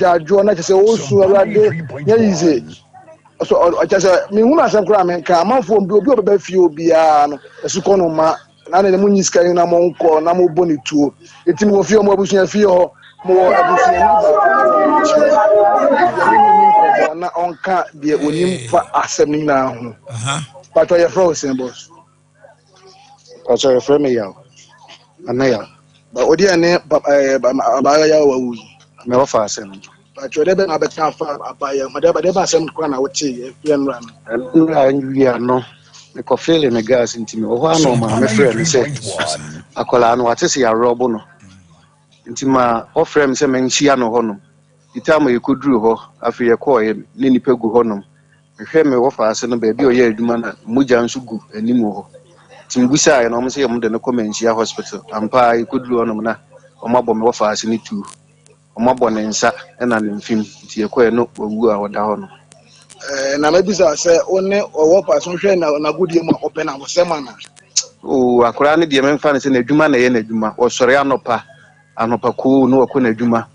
Jajo na say o su awade easy so just me hu na sem kra me ka amanfo obi obeba fie obi a no esuko no ma na na mu nyiska na mo nko na mo boni tuo eti mo fie mo abusuan fie ho mo abusuan ni ba na onka de onim fa asem ni na ho but your frozen boss also your friend me yaw anaya but odi ane abaya yaw wu me wa fa asem but you dey na better fa abaya madaba asem kwa na wote yen ran nra no me ko feel me gas ntimi o ho ano ma me frɛ me say akola no wate se ya robo no ntima o frɛ me say me nchia no ho no itama yekoduru ho afi ye ko ye ne nipa gu ho no me hwɛ me wo fa ase no ba bi o ye aduma na muja nso gu anim ho timbusa ye no mo say mo de ne ko menchia hospital ampa yekoduru ho no na o mabɔ me wo fa ase ni tu o mabɔ ne nsa na ne mfim ti ye ko ye no owu a woda ho no na mabisa say one owo person hwe na godie mu open na wosema na o akora ne de memfa ne se na aduma na ye na aduma o sore anopa ko no ko na aduma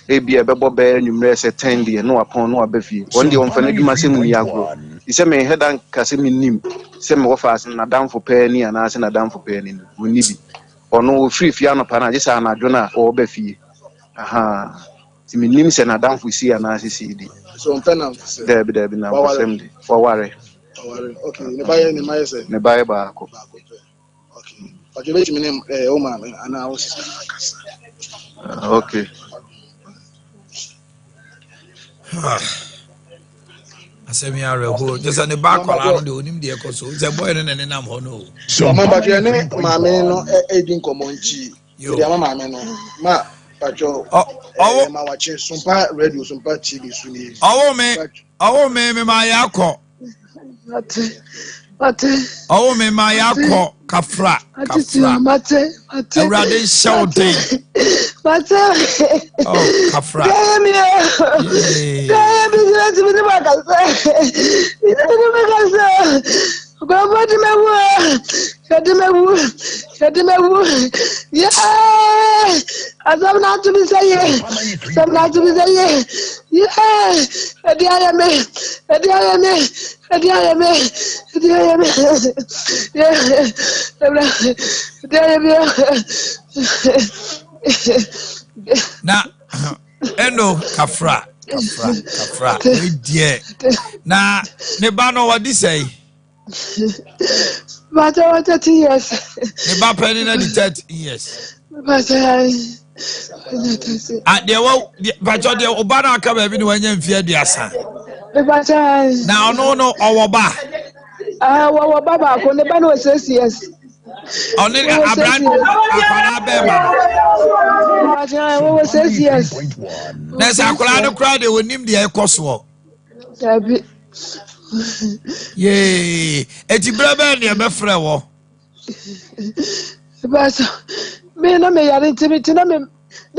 ebia bebo be nwumre se 10 de no apon no abafie won de won fa na aduma se mu yago ise me hedan kase minim se me wo fa ase na damfo pa ni ana ase na damfo pa ni woni bi ono free fie anopa na je sa na adwo na o bafie aha ti minim se na damfo si ana ase si di so on pena debi na for same day for ware okay ne baye ne maye se ne baye ba ko okay okay let me name o ma ana o sister akasa okay asemi are ho just an back on the onim de ekoso ze boy no ne nam ho no so ma ba je ne ma me no edin komonchi de ma me no ma pacho ma wache Sompa radio Sompa TV suni owo me ma yakọ Mate owo me ma yakọ kafra mate Urade shouting mate oh kafra yeah I'm not to be saying yeah na eno kafra we die na ne ba no wadi say but 30 years ne ba penny na 30 years but de wo bacho de oba na aka ba bi ni wanya mfie aduasa but na no owo ba wo baba ko ne ba no 6 years only Abraham akwana be ma but wo 6 years na sa akwana no crowd de wonim de ekoso tabi yeah eti braba ne be frɛ wo but me na me yare intimate na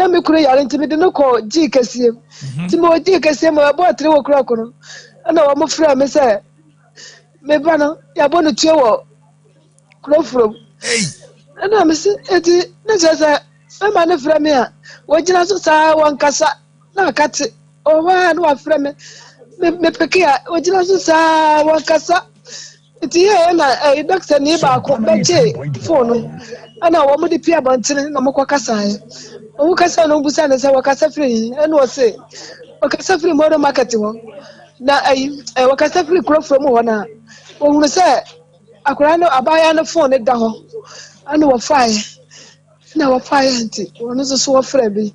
me kure yare intimate no ko ji kasiem ti mo ji kasiem mo bo atre wo kura kono na wo mo frɛ me sɛ me ba no ya bo no tue wo kuro from na me se eti na sɛ ma ne frɛ me a wo gina so saa won kasa na kate o wa no wa frɛ me peke a wo gina so saa won kasa eti ye na doctor ni ba ko beche phone ana wo mo di pia bantene na mo kwakasa e o kasa no busa na se wakasa free eno o se wakasa free mo do market wo na wakasa free kro from ho na o hunu se akura no abaya no phone da ho ana wo fire na wo fire nti wono so wo free bi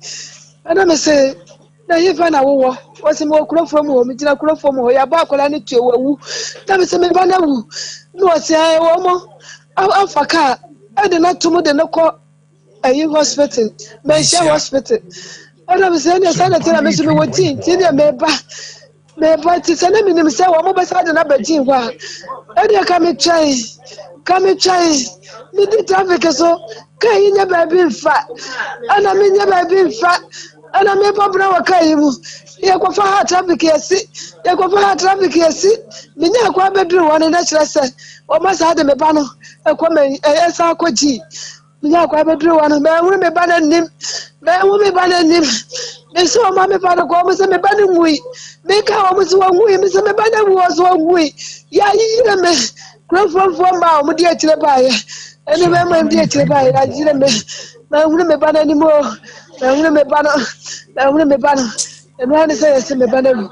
ana me se na ye fa na wo wasi mo kro from ho mi gina kro from ho ya ba akura ni tu ewu na me se me ba na wu no wasi wo mo afaka I did not to the local hospital, Mention hospital. I don't say any son of the mission with tea, Tina may buy to send him himself, or mobile side another tea. Why? And come and try. Me did traffic so, can you never be fat? And I mean, never been fat. And I may pop now a caymu. You go for her traffic, yes, you go for her traffic, yes. Me never quite bedroom one and that's what o must have them a banner, a comment, a sarcoji. We are quite bedroom one, man, women banner him, man, women banner him. Me so ma me ba ko me se me ba ni ngui. Me ka o me so ngui me se me ba na wo so ngui. Ya yi na me. From ma o di akire ba ye. Eni me ma di akire ba ye. Ya yi na me. Na hunu me ba na ni mo. Na hunu me ba na. Na hunu me ba na. Eno ni se me ba na lu.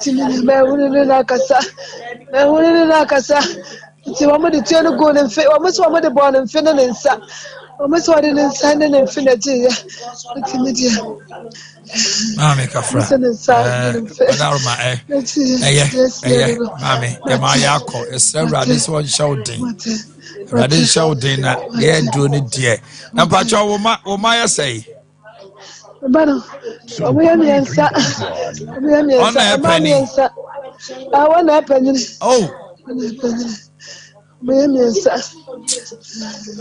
Ti me hunu ni na kasa. Me hunu ni na kasa. Ti wa mo di tie no go ne mfe. Wa mo so mo de bo ne mfe ne nsa. Wa mo so de ne nsa ne mfe na ti ya. Ti me di. Mami Kafra. Badaruma Mami, Yama Yako, it's a radish one shouting. Radish shouting that they're doing it dear. Now, Pacho, what may I say? Bano, we On a penny. I want a penny. Oh, We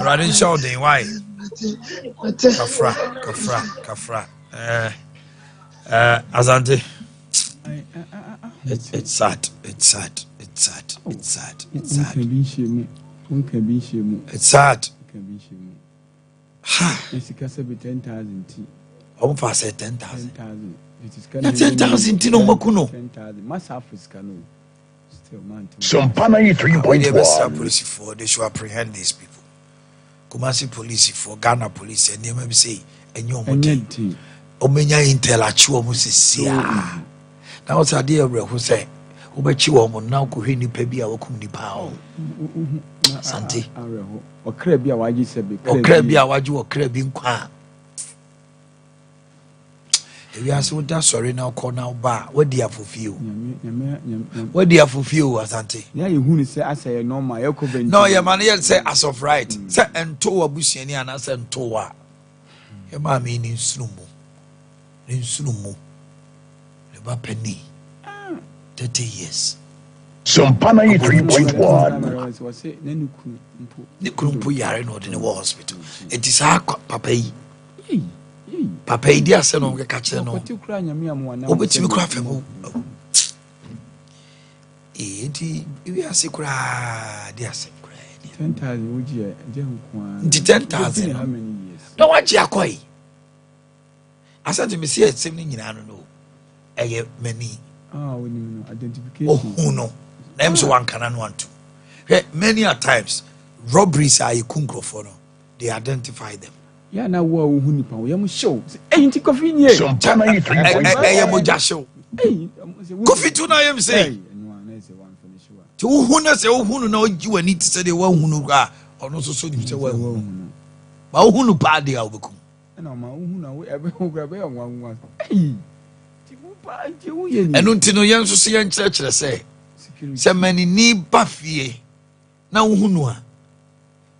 Radish shouting, why? Kafra. Azante. It's sad. It's sad. Ha. I'm for say 10,000. 10,000 no makuno. Sompa 93.1. Police for they should apprehend these people. Kumasi police for Ghana police and they say and you omenya intel achi omo sesia. Na what's idea who say obechi omo na ko hwe nipa bi a wakum nipa o. Santi. Okra bi a waji sebe. Okra bi a waji okra bi nkwa. Ewi ase wo da sorry na ko na ba wadi afofio. Wadi afofio Asante. Ya yehu ni say asay normal yakobe. No ye man ye say as of right. Say ento abusuani ana say ento wa. Ye ma me ni nsunumu. Nsunumu. Le ba penny. 30 years. Sompa 93.1. Ne krumpu yare no de ne hospital. It is ha papa yi. Papa idi ase no ke ka kire no. Obetimi kura femu. Edi iwi ase kura di ase kura. 10,000 oji e je nkwa. 10,000. How many years? No waji akoi. Asante me see etem ni nyina no. Eye mani. We need identification. Oh no. Names one can one two. Many a times robberies are kunkrofo no. They identify them. Ya na wo hu nipa wo yam show. Nti Kofi nie. Sompa 93.1. Eye moja show. Kofi tu na yam say. Ti wo hu na say wo hu na oji wani ti say de wo hu no ga. Ono so ni say wo hu. Ba wo hu no pa de a obekum. Na ma wo hu na wo ebe wo gra be nwa. Ti mu pa nti wo ye ni. Eno nti no yen so se yen kire say. Se mani ni ba fie. Na wo hu no a.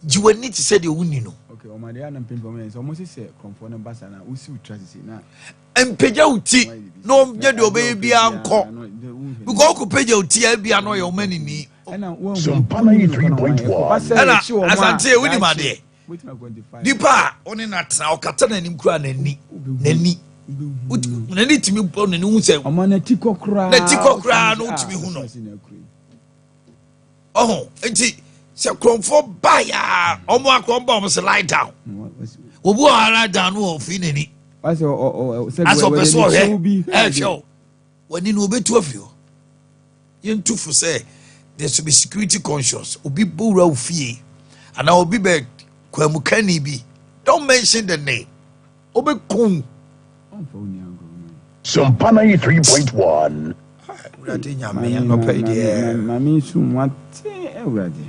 Ji wani ti say de wo ni no. Okay, Omade ana mpempo me so mo se konfo na basa na usi utrase na empeja uti no ye de obey bia anko because ko peja uti a bia no ye omani ni Sompa 93.1. ana Asante wini made dipa oni na tra okata na nim kura na ni nani timi bo na ni hu se omo na tikokra no timi hu no oh enti se kromfo baya omo akromba omo se lie down obu lie down no ofi nani as o person he show wani no obetu afio yentu fu say there should be security conscious obi bowra ofie ana obi be kwamukani bi don't mention the name obekun Sompa 93.1. urade nyame ya no pay there mami su mwate urade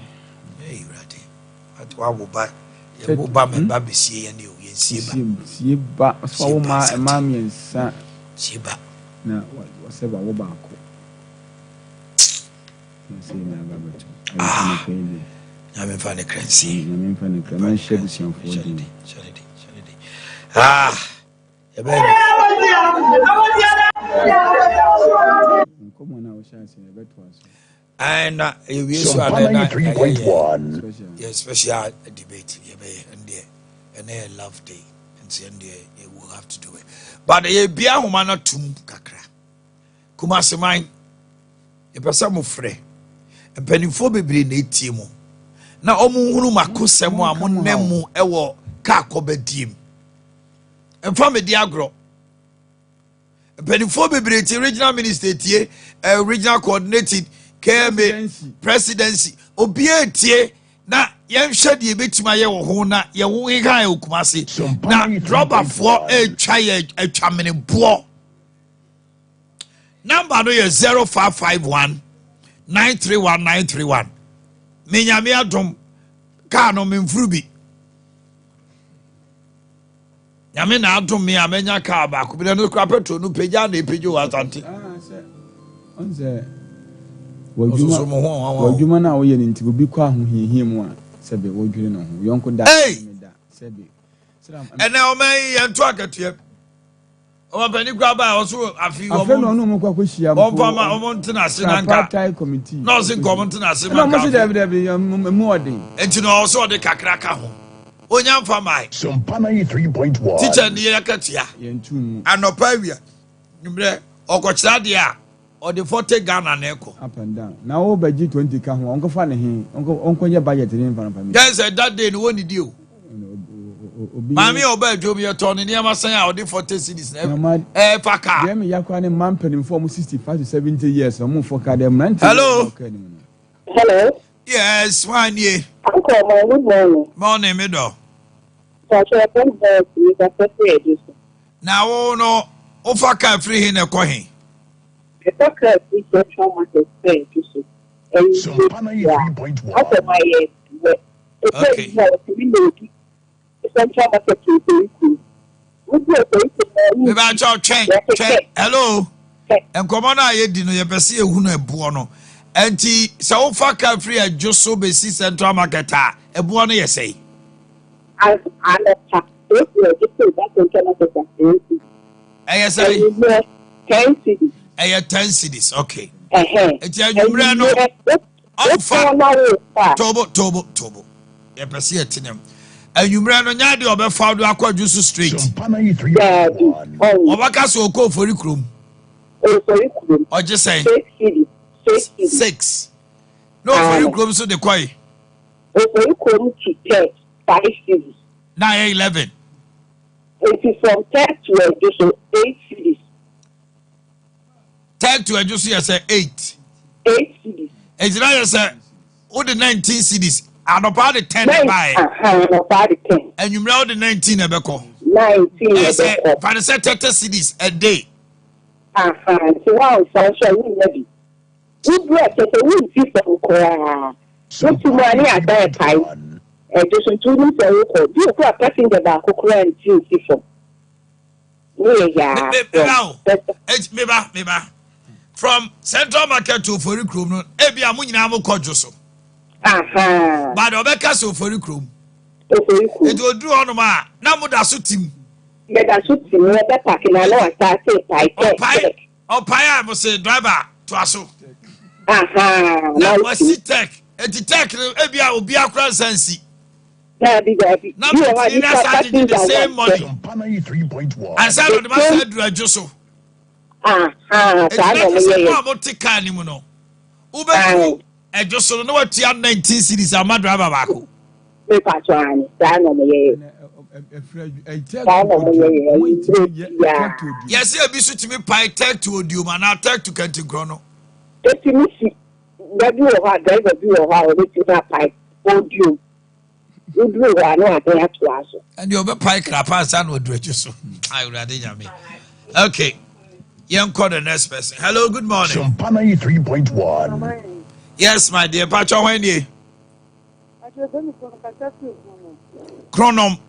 wa wo ba ye wo ba me ba be sie ya ne o ye sie ba so wo ma mi ensa sie ba na wo se ba wo ba ko se na ba beto ya me fa ne kransi man shebu sian fo di ya be komo na wo sha se beto aso and you Sompa 93.1. yeah special debate yeah be and a love day and say and you will have to do it but ye bia homa na tum kakra kuma se man e pesa mo frɛ mpanimfo bebre na etie mu na omu hunu makosem a mo nemu ewo ka akobadiem emfa me di agro Penifo bebree regional minister tie, regional coordinated KMA presidency. Obie tie na yɛnhwɛ deɛ ɛbɛtumi ayɛ wɔ ho na yɛwo heka yɛ Kumasi na drɔbafoɔ ɛtwa yɛ atwameneboɔ. Number no yɛ 0551 931 931. Menyame adom kaa no memfuru bi. Nyame na adom me amenya kaa baako bi na no kura petrol no pagya na epagyo asante. Onse wajuma na wo ye ne nti obi kwa ahohiehie mu a sebe wodwire no ho yonko da sebe ene o man ye nto akatua o bani kwa ba o so afi o no mo kwa kohia mo fama o mo ntena ase na nka party committee no se ko mo ntena ase ma mo se debe mu odin enti no so de kakra ka ho onya mfa mai Sompa 93.1 teacher ni ye akatua ye ntu anopa awia numre okochira de a or the 40 Ghana neko up and down. Now over G20 can uncle funny him, uncle your budget in front of me. Yes, that day no one did you. Mammy obey Jobia Tony near my son or the 40 cities never. Paka. Yemi Yakwan man penny for 65 to 70 years or more for Cadem 90. Hello. Hello. Yes, 1 year. Uncle, my good morning. Morning, middle. Now, no, Ofaka free in a coin. The doctor is a trauma to say to see. Sompa 93.1 After my Okay. Maybe check. Hello. And come on, I did know your best year who know buono. And so far free a just so busy central market. A buono, you say. I say 10 cities. 10 cities, okay. It's a numero. Tobo. You perceive it in him. And you ran on Yadi or Befado Aqua Juice Street. Sompa 93.1 Or Wakaso call for Ricrum. Or just say 6. No, for Ricrum, so the Koi. 5 cities. 9, 11. It is from 10 to just 8 cities. 10 to just say 8. 8 cities. It's not say all the 19 cities. And about the 10 by. About the 10. And you know the 19 Ebeko. 19. I say, for the 30 cities a day. So wow, so we ready. We brought it. We see some core. What's the money at that time? Just to do so. You are passing the back of and see for. Meba. From Central Market to Foricrum, Ebia Munamo Kojoso. But Obeka so Foricrum. It will do on ma. Namuda sutim. Let us shoot him. Let us pack in a lot of pie. Or pie, I say driver to Aso. Now was it tech? And the tech, Ebia will be a cross sensi. Now, the same money. Sompa 93.1 I said on the master Joso. Ube e just no what 19 cities are mad driver back. Yes, you be to me pie tech to Odium and I tech to Kenty Chrono. And you'll be pie crap and would do it so. I would rather me. Okay. Young call the next person. Hello, good morning. Sompa 93.1 Yes, my dear. Pacho, when you? Chronom.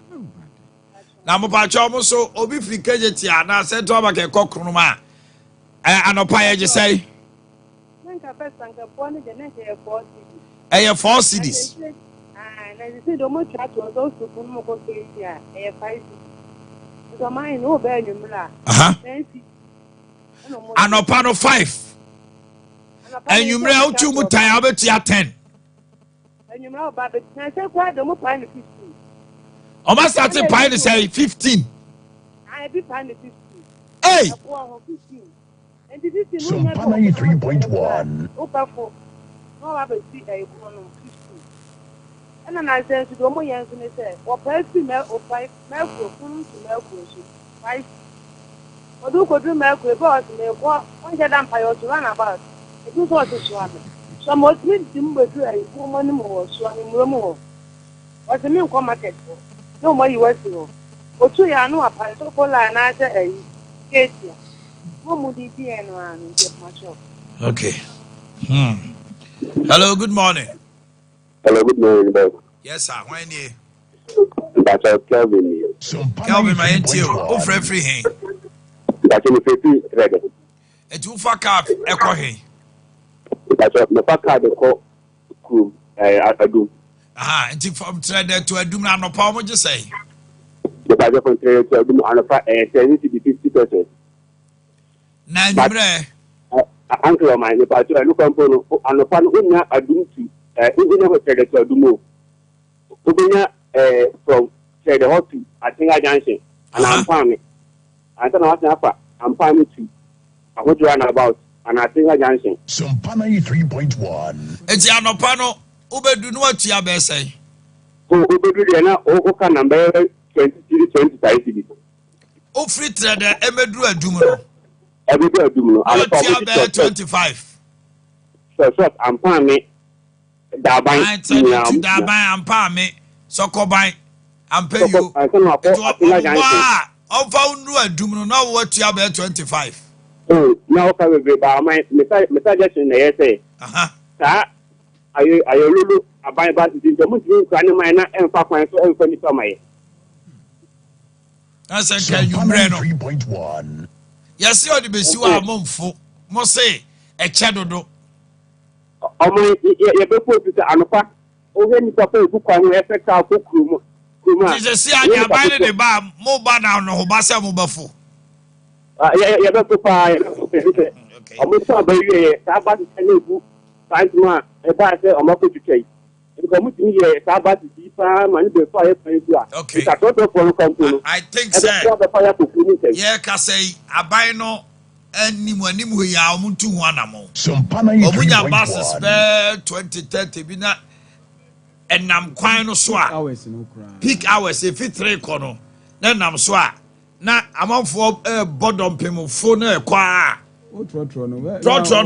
Now, Pacho, so Obi Frikajeti, now said to Abake Cocronoma. And a pie, you say? A 4 cities. And a pan of 5. And you may out you mutai about your 10. And you know about the I said quite the more pine 15. Or must I say pine say 15? I be pine 15. Hey! And this is Sompa 93.1 Opa no I will see a 15. And then I said to the more young and say, or person or 5 milk to milk 5. Odu ko do me ko boss me ko on je dan pa yo to run about. E do so to so am. So mo tiri dim be do ai ko mo ni mo so ani mo mo. O se mi ko market ko. No mo yi wasi ho. Otu ya no apa so ko la na je ai. Ketia. Mo mu di bi eno anu je ma shop. Okay. Hello, good morning. Hello, good morning, boss. Yes, sir. When you? That's Kelvin. Kelvin, my NTO. Oh, free hey. That's in the ready. It's you fuck up. Echo hey. That's the fuck out the call. I do. Aha, and from trader to a doom no power, what you say? The budget from trader to a doom and a 50%. Now, you uncle of mine, the budget I look upon and upon whom I do to never trader to a doom. From trader hot to I think I dancing and I'm farming. I don't know what I'm farming too. I want to run about and I think I dancing. Sompa 93.1. It's Yanopano. Ube do what you are say. Oh, Oka number 23-25. Oh, free trader, Emedru a Dumino. Every day, Dumino. I 25. So, I'm farming. I tell you to Dabai and Palme, so Cobai and pay you. I don't know. I found a Dumino now what you are 25. Oh, now, my suggestion, they say. Sir, I lulu abai ba ti the mutu kwani mai na emfa kwan so emfa ni somai. That's a can you breno 3.1. Yes, you the besi wa momfo. Mo say e che dodo. Omo ye be po ti anopa. O he ni papa e ku kwan e fe ka ko krumo. Kuma. Ti se anya abai ne ba mo ba na no ho ba se mo bafo. Ye be ko pa. Okay. Omo so ba ye ta ba ti ne ku. Tantuma e ba se omo ko tukai. Because mutu ye ta ba ti pa mani be fa ye pan du a. Okay. I think so. Yeah, ka say abai no animu ya omuntu hu anamo. Sompa 93.1. Omunya bases be 2030 bi na enam kwan no so a. Peak hours if 3 kono. Na nam so a. Na amanfo bodom pemfo na ekwa. Trotro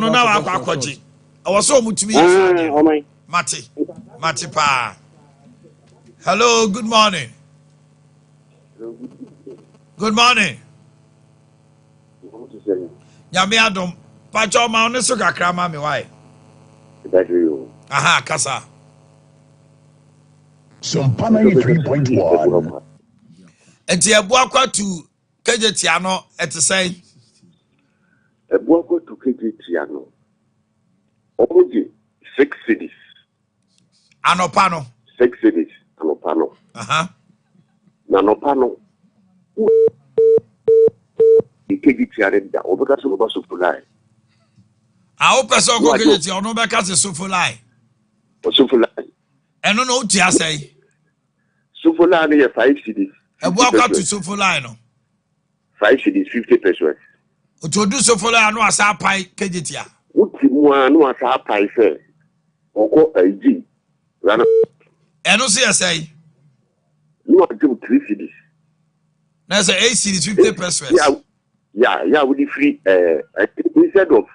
no na akwakoji. Awoso omutumi ya. Oh my. Mati pa. Hello, good morning. Good morning. Nyame adom. Pacho ma one so kakra ma me why? Aha, kasa. Sompa 93.1. Enti ebuakwa to KJT ano etesai. Ebuakwa to KJT ano. Omoji 6 cities. Anopano. 6 cities. Anopano. Aha. Nanopano. KJT arenda. Obeka so ba supply. A o person go KJT ono be ka se supply. O supply. Eno no uti asai. Supply na 5 cities. Ebuakwa to supply no. 5 cities 50 pesos. O to do supply no asa pai KJT a. Uti mu anu asa pai se. Oko IG. Rana. Eno se asai. No do 3 cities. Na say 8 cities 50 pesos. Yeah, with the free instead of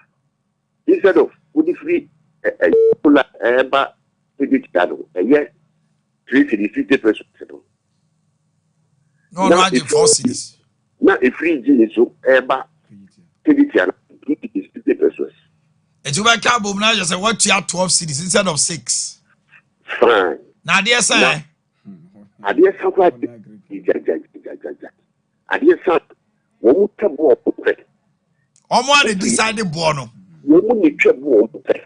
with the free ba yeah 3 cities 50 pesos. No, I give 4 cities. Now a free gene so ba 50 pesos. And you back up now just say what you have 12 cities instead of 6. Fine. Now dear sir. Adia Sompa Adia Sompa wo tabo opre. Omo ade decide bono. Wo mu ni twabo opre.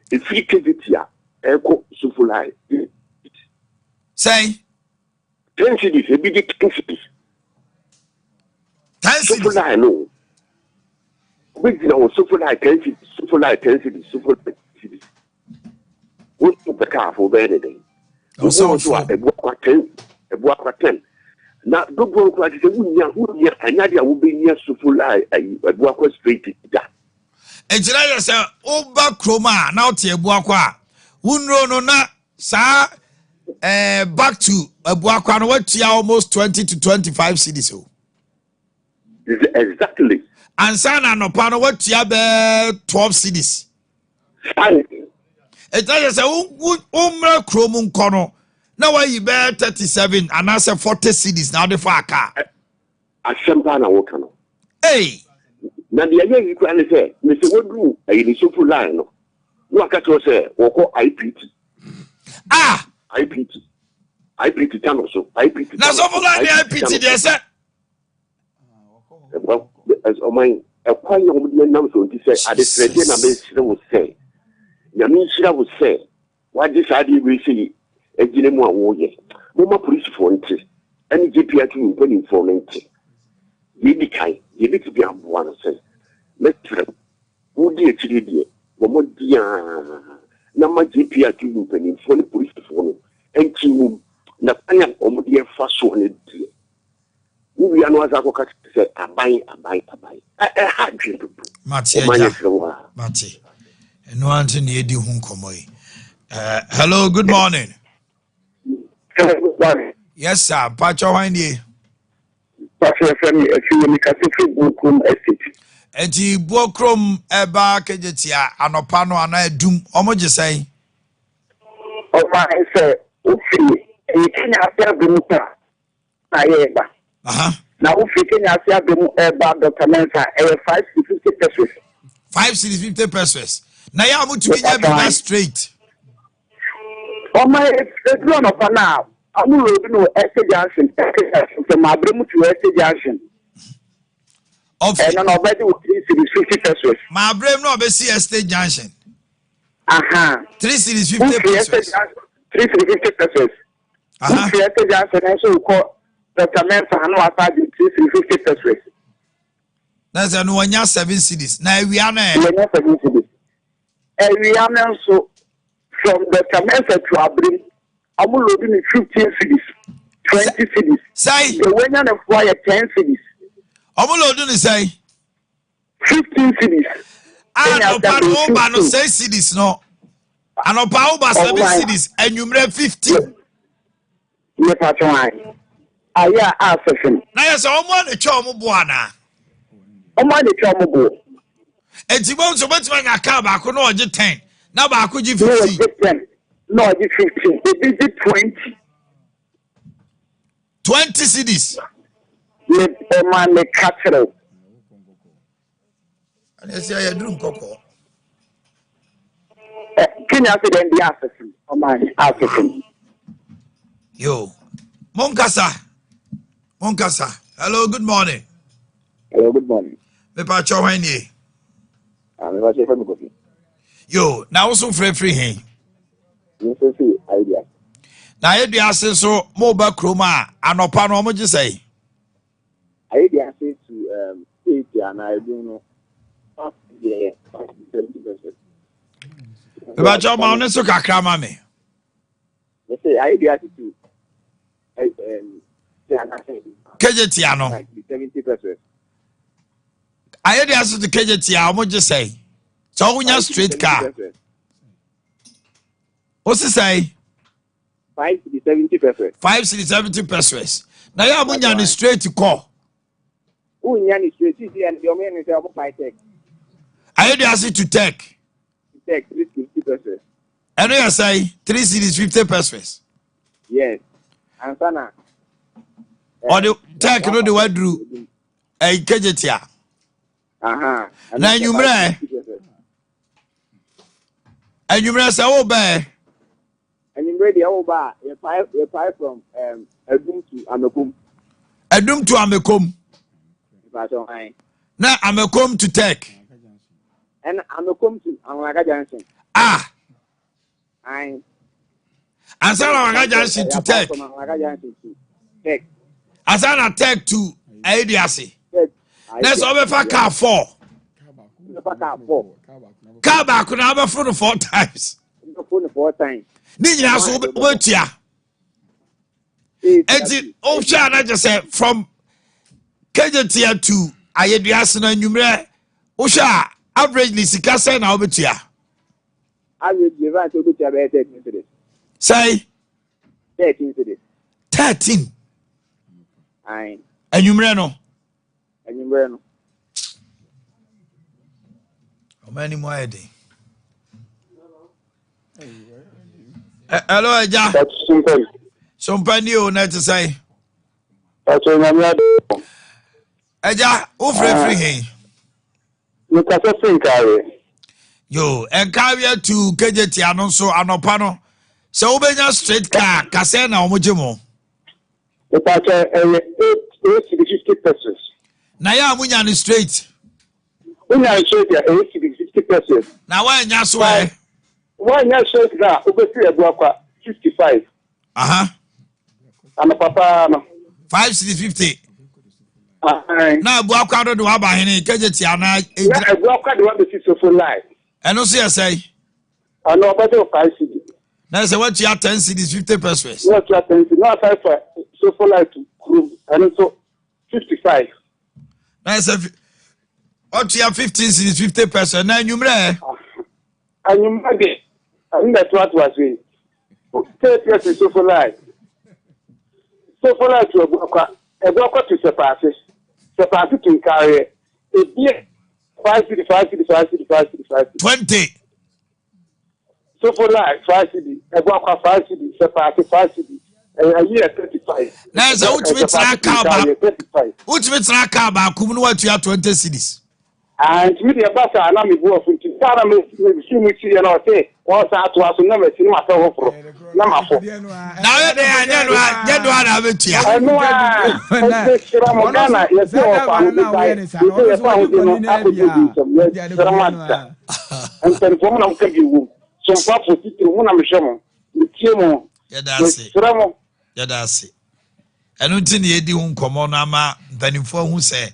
E free KJT a eko sufulai. Say 10 cities, a big 10 cities. 10 cities. Sufulai no. We know sufulai 10 cities, sufulai 10 cities, sufulai cities. What to be careful better than. So a book 10. Now, don't go to the Canada will be near Sufulai, a book straight to that. And Jerry said, Oba Chroma, now to a boakwa. Unro no na, sir, back to a boakwa, what almost 20 to 25 cities. Exactly. And son no pano what ya be 12 cities. It is a umra chromun kono. Now why you bear 37 and I say 40 cities now the far car. A champagne worker. Hey, now the idea you can say, Mr. What do a super line? What I can say, or call IPT. IPT channel, so IPT. Now so for like the IPT, they said. Well, as on my quite young number to say, I just would say. Yamisha would say, why this idea we see a Ginemo warrior? No more police for it. Any GPR to putting for it. Yidi Kai, you need to be on one say. Let's who dear Chidi, one dear number GPR to putting for the police for and to Napoleon or dear fast one. We are not as I say, I buy. I had you. Mati. No answer near the Hunkomoy. Hello, good morning. Good morning. Yes, sir. Pacho Windy. Pacho Family, a few Mikasifu Bukum Estate. And the Bokrom Eba Kejetia, Anopano, and I doom. Omoji say. Oh, my, sir. Ufi, you can have the Muta. Now, if you can have the Dr. Mensa, 5 to 50 pesos. 5 to 50 pesos. Now, you have to be straight. Oh, my, it's run up now. I'm going to Esther Johnson from my brim to Esther Johnson. And I'm already with 3 pesos. My brim no be see Esther Johnson. 3 cities 50 pesos. 350 pesos. Esther Johnson also call Dr. Mensa and was 350 pesos. That's a no one 7 cities. Now we are 7 cities. And we are also from Dr. Mensa to Abrim. I'm loading 15 cities, 20 cities. Say the winner of fly 10 cities. I'm loading say 15 cities. No pa no 6 cities no. Ano pa over 7 cities and you make 15. Yeah, patron. Aya asefin. Na yes omo de cho mo bo ana. Omo de cho mo bo. Enti bo so betima nya ka ba ko no oje 10. Na ba ko ji 15. No, it's 15. It is 20. 20 cities. Let a man make cattle. And I say, I do cocoa. Can you say then the assassin? Oh, my assassin. Yo, Monkasa. Hello, good morning. Hello, good morning. Me pa cho hanye. Me pa che family. Yo, now also free hen. Idea. Now, idea says so mobile chroma and upon how much you say? Idea says to 80 and I don't know. Yeah, 70%. About your mountain so kakama me. They say idea to Kejetiano 70%. I idea to Kejetia, how much you say? So when you're straight car. What's it say? 5 to 70 pesos. 5 to 70 pesos. Now you have money straight to call. Who is straight? And your man is about my tech. I had asked you to take. Take 350 pesos. And you say 3 cities 50 pesos. Yes. And Sana. Or the take no the word drew a kejetia. Now you may. And you may say, oh, bear. And you ready over a pipe from Edum to Amekum. Edum to Amekum. Now Amekum to take. And Amekum to Amaka Johnson. And Sana Johnson to take. As I take to Adiasi. Let's over for car 4. Car back could have a phone 4 times. 4 times. Nina so what ya? Eti o sha na just say from Kejetia to Ayediasina numere o sha averagely sika say na obetua. Average right obetua be 13 cedis. Say 13 cedis. 13. Aye. Numere no. Anywhere no. Omani mo ayede. Hello Eja. That's simple. Sompa ni o na to say. That's na me ade. Eja, o free hen. You can say carry. Yo, enkawe to KJT ano so anopa no. Se obenya straight car, kase na omojemo. It's like 50 pesos. Na ya amunya ni straight. When I show you 50 pesos. Na wa nya so eh. Why not show it now? Over 55. And papa no. 550. Na bu akwado do aba hene KJT ana I go up the one the so live. Eno so ye say. I know about 5 cedi. Na say what you 10 cedis 50 pesos. What you 10 cedi. No 5 so for live to group and so 55. Na say what you 15 cedis 50 pesos na nyumre. And you might I think that's what was saying. 30 years so for life. So for life to a block to surpass to carry a year 5 cedi. 20. So for life 5 cedi. A block 5 cedi. Surpass 5 cedi. A year 35. Now the ultimate track ba kum no what you have 20 cedis. And with the bus and I'm go from to Tara me see me see and I say once I to us never see myself for number 4. Now they are no have it here. I know Ghana yes and telephone am can you some papa titiri wona me hwemo tie mo ya dase enu nti ne edi hu nkomo no ama mpanimfo hu se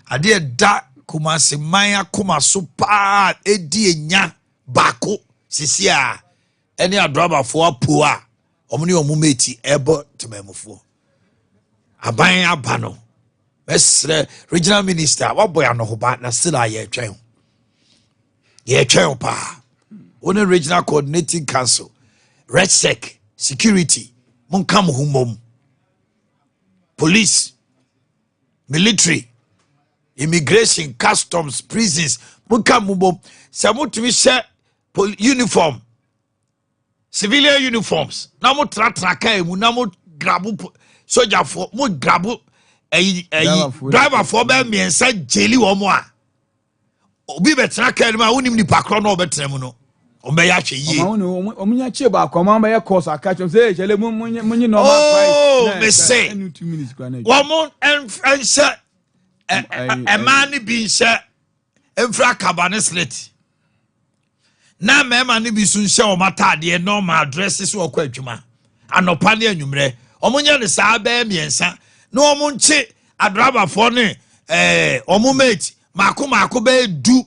ade da kumase man akoma so pa edi enya bako sisi a ene adrobafo apo a omne omumeti ebo temamfo aban abano mesre regional minister waboya no hoba na sila ye twen pa one regional coordinating council RedSec security munkam humom police military immigration customs prisons munkam humom samutumi she uniform civilian uniforms na mo traka emu na mo grabu soldier for mo grabu driver for be miensa jeli wo mo a obi be traka emu a wonim ni pakro na obetrem no ombeya hwe yi omunya che ba akoma be course aka che say chele munyi normal price oh me say 2 minutes kwana wo mo ense emani bi nse emfra kabane slit na mema ne bi sun hye o matade normal dresses wo kwa adwuma anopa ne anwumre omunya ne saa be miensa na omunche adraba fo ne omumate mako be du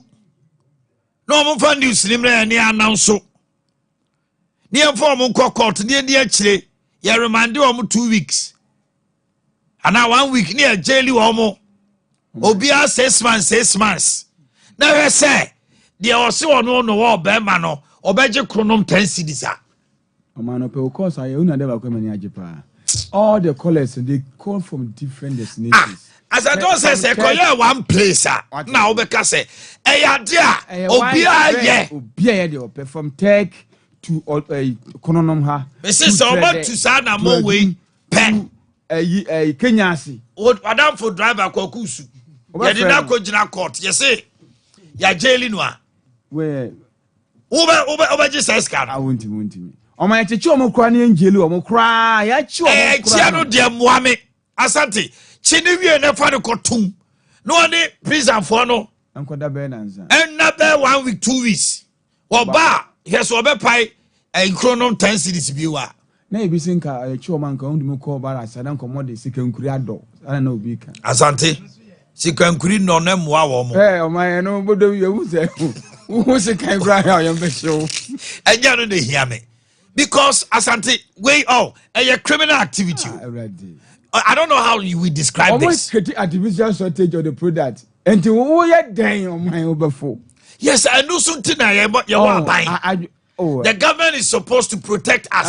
na omfa news limre ne announce ne enfo omko court ne ne akire ye remand om 2 weeks ana 1 week ne jail wo mo obia 6 months na we say de ose wono no wo be ma no obeje kronom 10 cedis a omano pe course aye una de ba kwemani ajepa all the callers they call from different destinations as I don't say call one place na obeka say eyade a obia ye de from tech to economy ha me say so about to sa na mo we pe Kenyasi adam for driver kwakusu ye did not go jina court you say ya jail no a we oba Jesus can I won't me oma ya chechi omo kra ne njeli omo kra ya chi omo kra chia no de moame asante chi ne wie ne fa de kotum no one prison for no ankoda be nanza and na be 1 week 2 weeks oba yes oba pai chronom 10 cedis biwa na ebi sinka chi omo anka ondu ko bara sada nkomo de sikankuri ado ana na obi ka asante sikankuri no na moa wo mo oma no bodo yewu se who sikankuri ya yam be show enya no de hia me because asante way a criminal activity I don't know how you will describe this. Almost artificial shortage of the product. And who you dying on my overflow. Yes, I know something the government is supposed to protect us.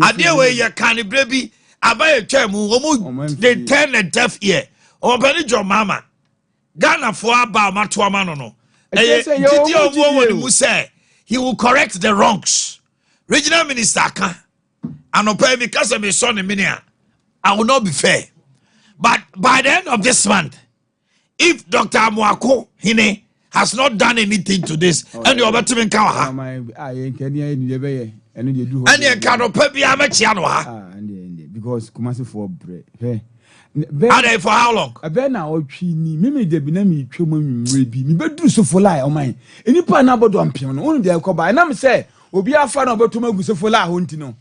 Adie we ye can baby abaye twem they turn a deaf ear. Omanhene John Mama Ghana for aba mato amano no didi owo mu say he will correct the wrongs. Regional minister ka anopa mi kasa me so ne minia I will not be fair. But by the end of this month, if Dr. Amoako Hine has not done anything to this, and you're better than Kawa, and you cannot pay me a match because Kumasi for bread. Are for how long? A bear now, Mimi de Binami, Chumum, Rebi, me bedu so for lie on mine. Any pan about Dompion, only their coba, and I'm say, will be a fan about Tomo for la huntino.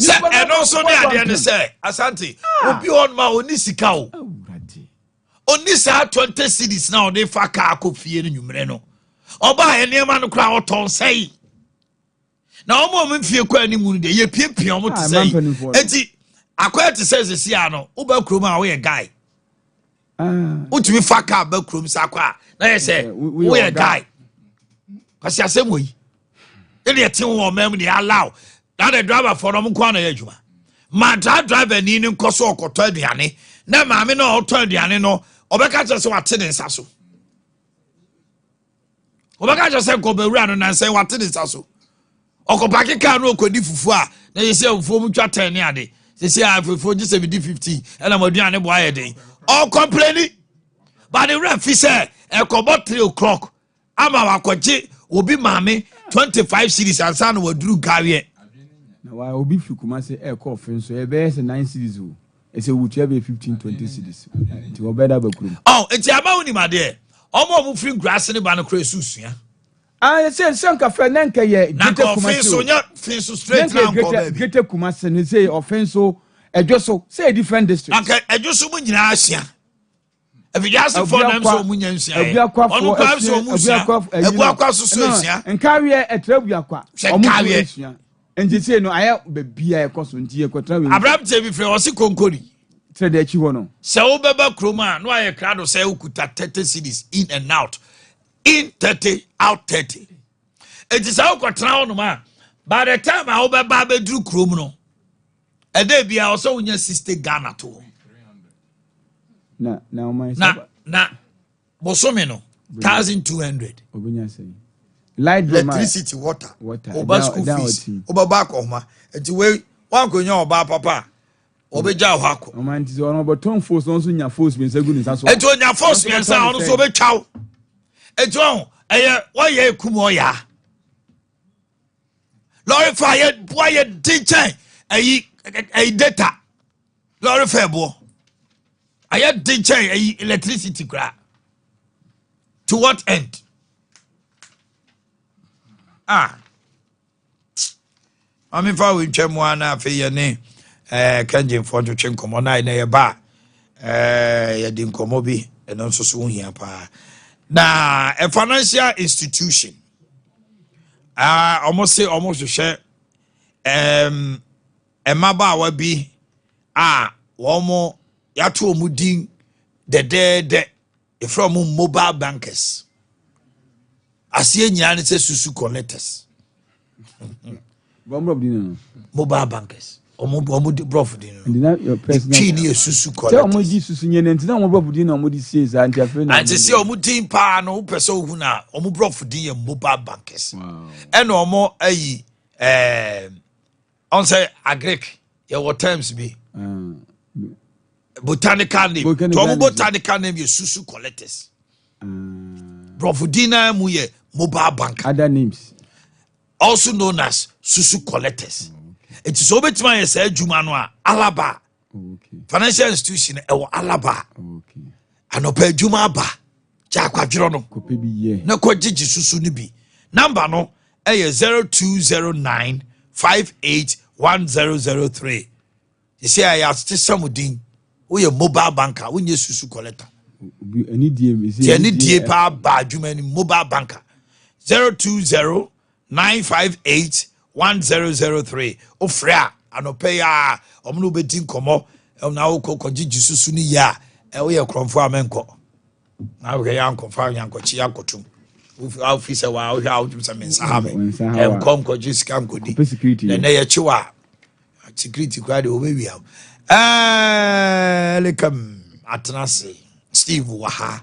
And also, they say, Asante, will be on my Onisicao. Onisa 20 cities now, they faka coffee in Numreno. Or buy any man crowd on say. Now, moment fear any moon, ye pimpin to say. Eti, acquired to say the Siano, Uber Kruma away a guy. What we faka Belkrum Sakwa. Now I say, we a guy. Because you are same way. Any a team or memory allow. Now the driver for them Kwana Ejuma. My driver needing Koso or Todiani. Na mame no Todiani no. Obeka just what in Sasso. Obeka just said go be run and say what in Sasso. Okopaki can no kodi fufua. Na you say fufu mu twa 10 ne ade. They say I for just 50 and I'm aduane boy ade. All complaining. But the ref he say e kobot 3 o'clock. Ama wakoje obi mame 25 cities and san we duru gawe. Na why obi fikuma say e call friend so e be 9 cities o. E say we have 15-20 cities. Ti wo beda bakrum. Oh, enti ama woni ma de. Omo mu free grass ne ba no kra susua. Ah, say sanka friend nanka ye gete kuma so nya finso straight na nko baby. Gete kuma se ne say offenso ejoso say different districts. Okay, ejoso mu nyina asia. Evidence for them so mu nya nsia. Onu kwa so mu sia. Ebu akwa so so sia. Nkawe etrabu akwa. Omu sia. Enje say no aye bebia ekoso ntie ekotra we. Abraham te bi frɛ osi konkori. Tre de chi wo no. Se wo beba kroma no aye krado say ukuta 30 cities in and out. In 30 out 30. It is how kotra no ma. By the time I over baba dru krom no. E dey bia also unya 60 Ghana to. Na my na bosome no 1200. Obunya say. Light electricity water. Oba school fees. Oba back home. Enti we wan konya oba papa. Obeja ho akọ. O man ti ono boton force no so nya force me say gu ni saso. Enti onya force me say ono so obetwaw. Enti on eye why ekum oya. Lorry fire boy DJ ayi data. Lorry fire bo. Aye DJ ayi electricity gra. To what end? I mean, for we chemwana for your name, Kanjin for to chinko na ye ba, ya dinko mobi, and also soon here pa. Now, a financial institution, almost to share, a maba will be, one more, yatu muding, the from mobile bankers. Asiye nyane se susu collectors. Mobile bankers. Omo brof dino. And your president. Chini susu collectors. Omo di susu nyene ntina omo brof dino omo di says anti afre. And say omo din pa no person hu na omo brof din mobile bankers. Wow. And omo ayi on say agric your terms be. Botanical name. Omo botanical name ye susu collectors. Brofudina muye mobile bank. Other names. Also known as susu collectors. It is obetima yesa adwuma no a Alaba. Okay. Financial institution e Alaba. Okay. Anopa adwuma ba. Ja kwadwero no. Kope bi ye. Na kwagigi susu ni bi. Number no e 0209581003. You say I have still something. We a mobile banker, we need susu collector. Any DA pa adwuma ni mobile banker 0209581003 ofra anope ya omno beti nkomo na okokogigi susu ni ya we ye kromfo amenko na we ya nkofa yankochi yakotum office wa hwa udum mensa ha me kom koji scan kodi na ye chiwa security kwade obewia lekam atnase Steve Waha,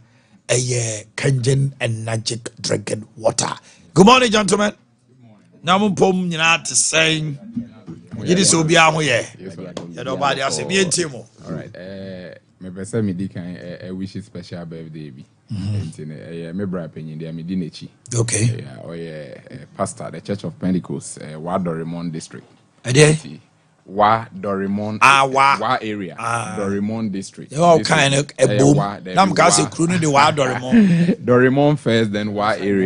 a Kangen and Magic drinking water. Good morning, gentlemen. Now, Pom, you know, saying, it is Obia, nobody else, me and Timo. All right, my best me I wish you special birthday. Me bra opinion there, me dinechi. Okay. Pastor, the Church of Pentecost, Wa Dorimon district. Wa Dorimon Wa area. Dorimon district. They all kind of a boom. Nam kasi kruni the Wa Dorimon. Dorimon first, then Wa area.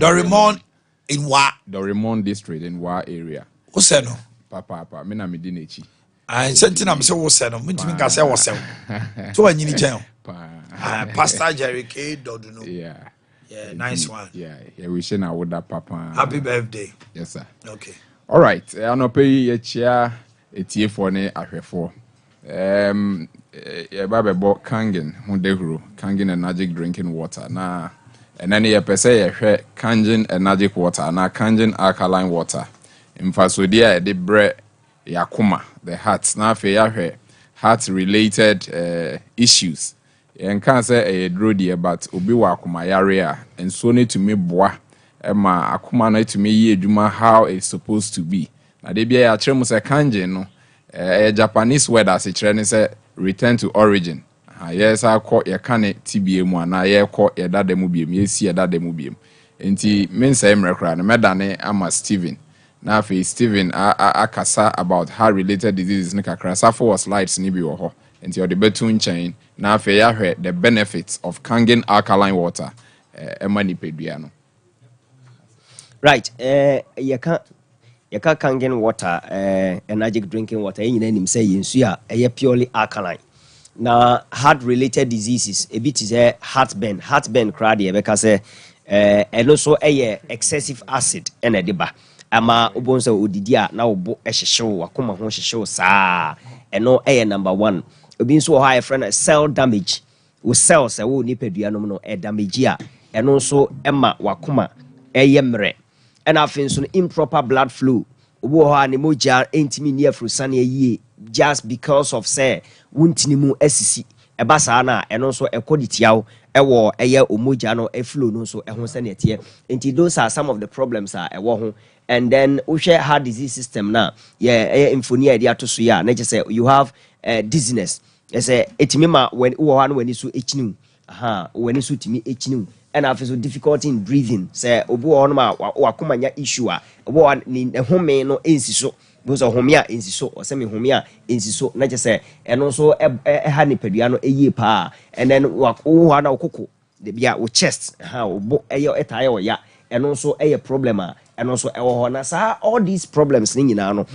Dorimon in Wa. Dorimon district in Wa area. Who said no? Papa, me na me dinechi. I sent him so who said no. Me timi kasi was said. So I need to Pastor Jerry K. Doduno. Yeah. Yeah, nice one. Yeah, we should now with that papa. Happy birthday. Yes, sir. Okay. All right. I no pay ye chia etie for ne ahwefo. Ba bo Kangen Hundehuru, Kangen energetic drinking water. Na and then ye pese ye hwe Kangen energetic water na Kangen alkaline water. Mfaso dia de bre yakuma the heart na fe ya hwe heart related issues. And can say a drody but obi wa akuma yare a and so need to me boa ma akuma no to me ye adwuma how it's supposed to be. Na de bia ya kire mu say Kangen no a Japanese word as it trend say return to origin. Yes I call ye kan TBA mu na ye call ye dada mu biem ye si ye dada mu biem. Enti men say mrekra na medane ama Steven. Na fe Steven akasa about how related diseases ne kakra safo was lights ni bi wo ho. Enti o de betun chain na fe ya hwe the benefits of Kangen alkaline water emani pedua no. Right, you can't Kangen water, energetic drinking water, any name say insu a purely alkaline. Now, heart related diseases, a bit is a heartburn crowdy because and also a excessive acid and a deba. Ama ubonza udidia na ubo show akuma ho show sa and no a number one. Obin so high friend cell damage. We cells a wo nipadua no e damage ya and also emma wakuma yemre. And I think so improper blood flow. Obo ha ne moja entimi near frusane ye just because of say wuntinimu asisi eba saa na eno so ekoditia ewo eye omoja no flow no so ehun se ne tie. Enti those are some of the problems are ewo ho. And then we share heart disease system now. Yeah, infonia dia to so ya na say you have dizziness. Say etimima when isu echinu. When isu timi echinu. And I feel so difficulty in breathing. Say obu on ma wakuma nya issue a obu ni home no ensiso. Those are homia ensiso or semi homia ensiso. Na say and also ha ni pedua no eye pa. And then waku na okoko de bia o chest obo eyo etaye o ya. And also a problem and also all these problems ni nyina no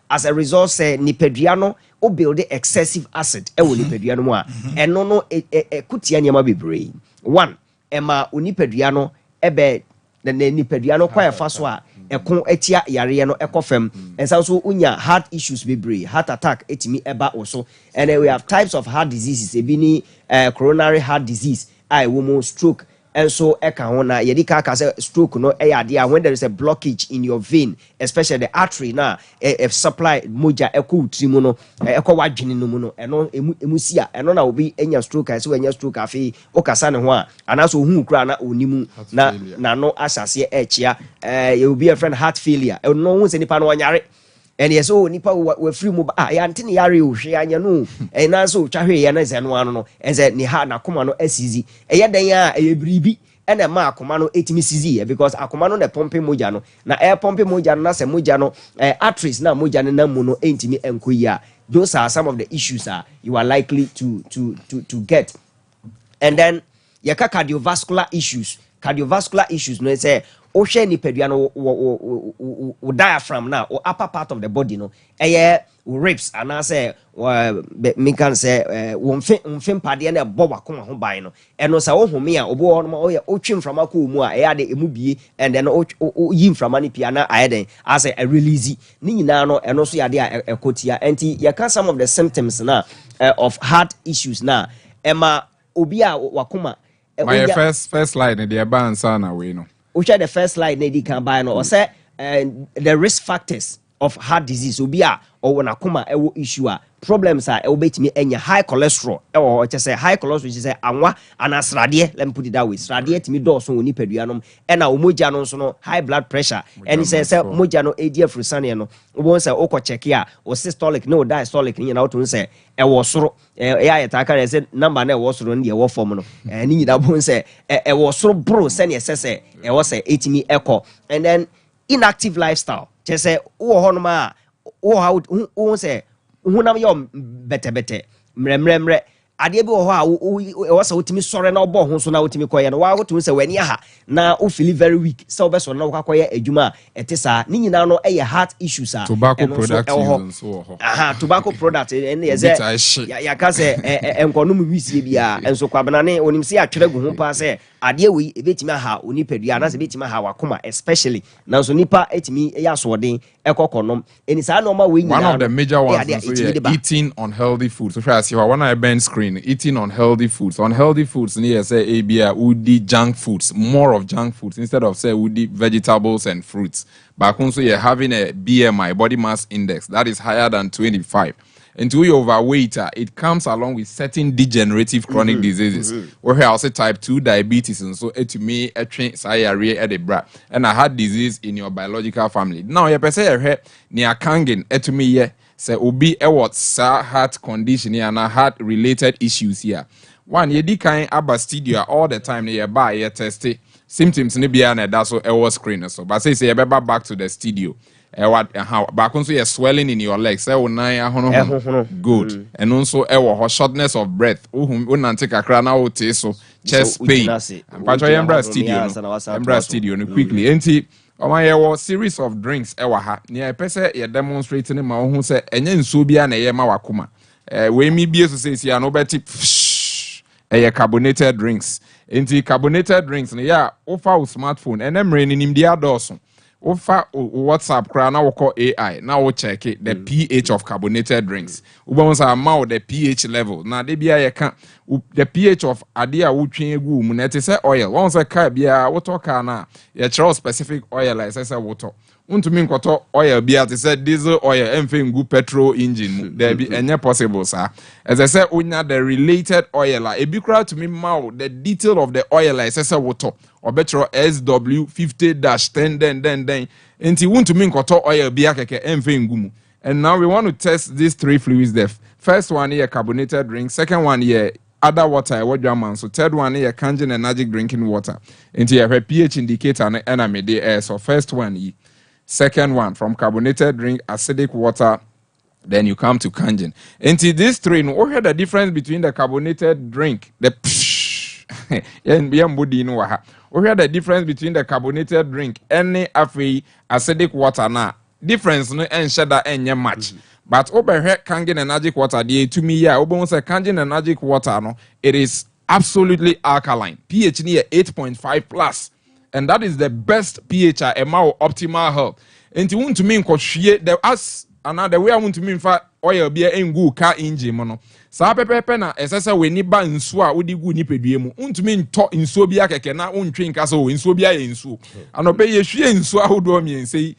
as a result say nipadua no o build excessive acid e wo nipadua no mu a eno no kutia niam bebree. One ema onipadua no ebe na nipadua no kwa fa so a ekon atia yare no ekofem and so unya heart issues bebree, heart attack etimi eba also. And we have types of heart diseases, ebi ni coronary heart disease, woman stroke. And so ekahona yedika ka say stroke no eyade when there is a blockage in your vein, especially the artery na if supply moja eko trimu no eko wadwene no mu no eno emusia eno na obi enya stroke ase enya stroke afi okasa ne ho a anaso hu kura na onimu na no asase echia you be a friend heart failure no hu se nipa no onyare. And yes, oh, nipa we free mu ya ntini yare o hwe anya no na so twa hwe ya na ze no ano no enze ni ha na koma no asizi dan a bribi ena ma akoma no etimi sizi because akoma no na pompe moja no na pompe moja no na se moja no arteries na moja no na mu no entimi enkoyi. Those are some of the issues you are likely to get. And then yaka cardiovascular issues no say ohwe ni pedua no wo diaphragm na or upper part of the body no ribs and I say me can say won fem pade na ebo wakoma ho ban no eno sa wo home a obo no ma otwem from akọ mu a de emu bie and then yim from ani pia na ayeden as a release ni nyina no eno so yade a ekotia enti you can some of the symptoms na of heart issues na ema obi a wakoma my first slide in the answer na we no the first slide na di kan buy no or say the risk factors of heart disease obi a or when akoma ewo issue a problems are obetimi enya high cholesterol or just say high cholesterol just say anwa anasrade let me put it that way srade timi do so oni paduanom e na omoja no so no high blood pressure and say moja no edia frusane no won say oko check ya o systolic no diastolic ni na auto say e wo soro ya yetaka say number na e wo soro ne e wo form no ni nyida bon say e wo soro bro say ne say e wo say etimi echo and then inactive lifestyle just say wo honoma wo how wo say hunam yo bete mremremre ade bi wo ho a wo sa wotimi sore na obo ho so na wotimi koye no wa wotumi se wani aha na wo feel very weak se wo be so na wo koye adwuma etisa ni nyina no eye heart issues a tobacco product so tobacco product en ya ka se enkonum wisie bia enso kwabena ne onim se atwere gu ho pa se ade we ebetimi aha oni padua na se betimi aha wakoma especially na so nipa etimi ya so den ekokonom eni sa na o ma we nyina one of the major ones so eating unhealthy foods so as you want to burn screen eating unhealthy foods near say abia would junk foods more of junk foods instead of say would vegetables and fruits but also you're having a BMI body mass index that is higher than 25 until you're overweight it comes along with certain degenerative chronic diseases where I'll say type 2 diabetes and so to me a train at the bra and a heart disease in your biological family now you say near kangin to me say obi what heart condition here and heart related issues here one ye di kan aba studio all the time ye buy ye test symptoms ni bia na da so screen so but say ye be back to the studio what how back so ye swelling in your legs say onan ahono good and also shortness of breath unante kakra na o te so chest pain and patcho embra studio no quickly enti Omanhene series of drinks ewa ha near pese ye demonstrating ma ohun se enye nsuo bia na ye ma wakoma we mi bie so say sia no beti carbonated drinks enti carbonated drinks ne ya ofa o smartphone enemre ni nimdia doso ofa WhatsApp kra na wo AI na wo check the pH of carbonated drinks ubonsa amount the pH level na de bia ye ka the pH of ade a wotwen egu mu na te say oil won say ka bia wo to ka na ye chero specific oil like say wo to untumi nkoto oil bia te say diesel oil emfe ngu petrol engine there be enye possible sir as I say unya the related oil a ebi kra to me ma the detail of the oil like say wo to obetro SW50-10 then enti untumi nkoto oil bia keke emfe ngu mu and now we want to test these three fluids there first one here carbonated drink second one here other water what man so third one here Kangen energetic drinking water into your pH indicator and enamide air so first one second one from carbonated drink acidic water then you come to Kangen into these three no what the difference between the carbonated drink the what the difference between the carbonated drink any acidic water na difference no ensure that any match but over here Kangen energetic water the to me yeah obo say Kangen energetic water no it is absolutely alkaline pH near 8.5 plus and that is the best pH optimal health and you want to mean the us another way I want to mean for oil be engu car engine mono sa pepepe na esese we ni ba nsuo a wodi gu ni pedue mu untumi nto nsuo bia keke na untwe nka so nsuo bia ye nsuo anobe ye hwie nsuo ahodo miense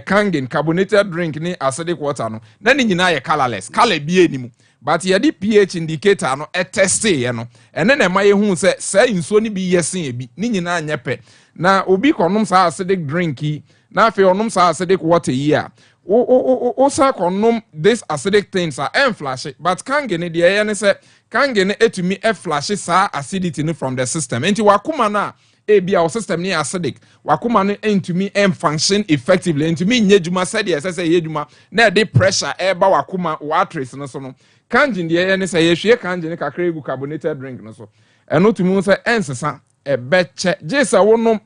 Kangen carbonated drink ni acidic water no na ni nyina ye colorless color bia ni mu but ye di pH indicator no test ye no ene na ma ye hu se nsuo ni bi yesen ebi ni nyina nyepe na obi konom sa acidic drink yi na afi onom sa acidic water yi a o sa konom this acidic things are flash but Kangen de ye ne se Kangen etumi flash sa acidity no from the system enti wakoma na ebia our system ni acidic wakoma no entumi function effectively entumi nyedwuma said ye say yedwuma na de pressure eba wakoma watres no so no Kangen de ye ne say ye hwe Kangen kakra egu carbonated drink no so eno tumi say ensesa ebeche jesa wonom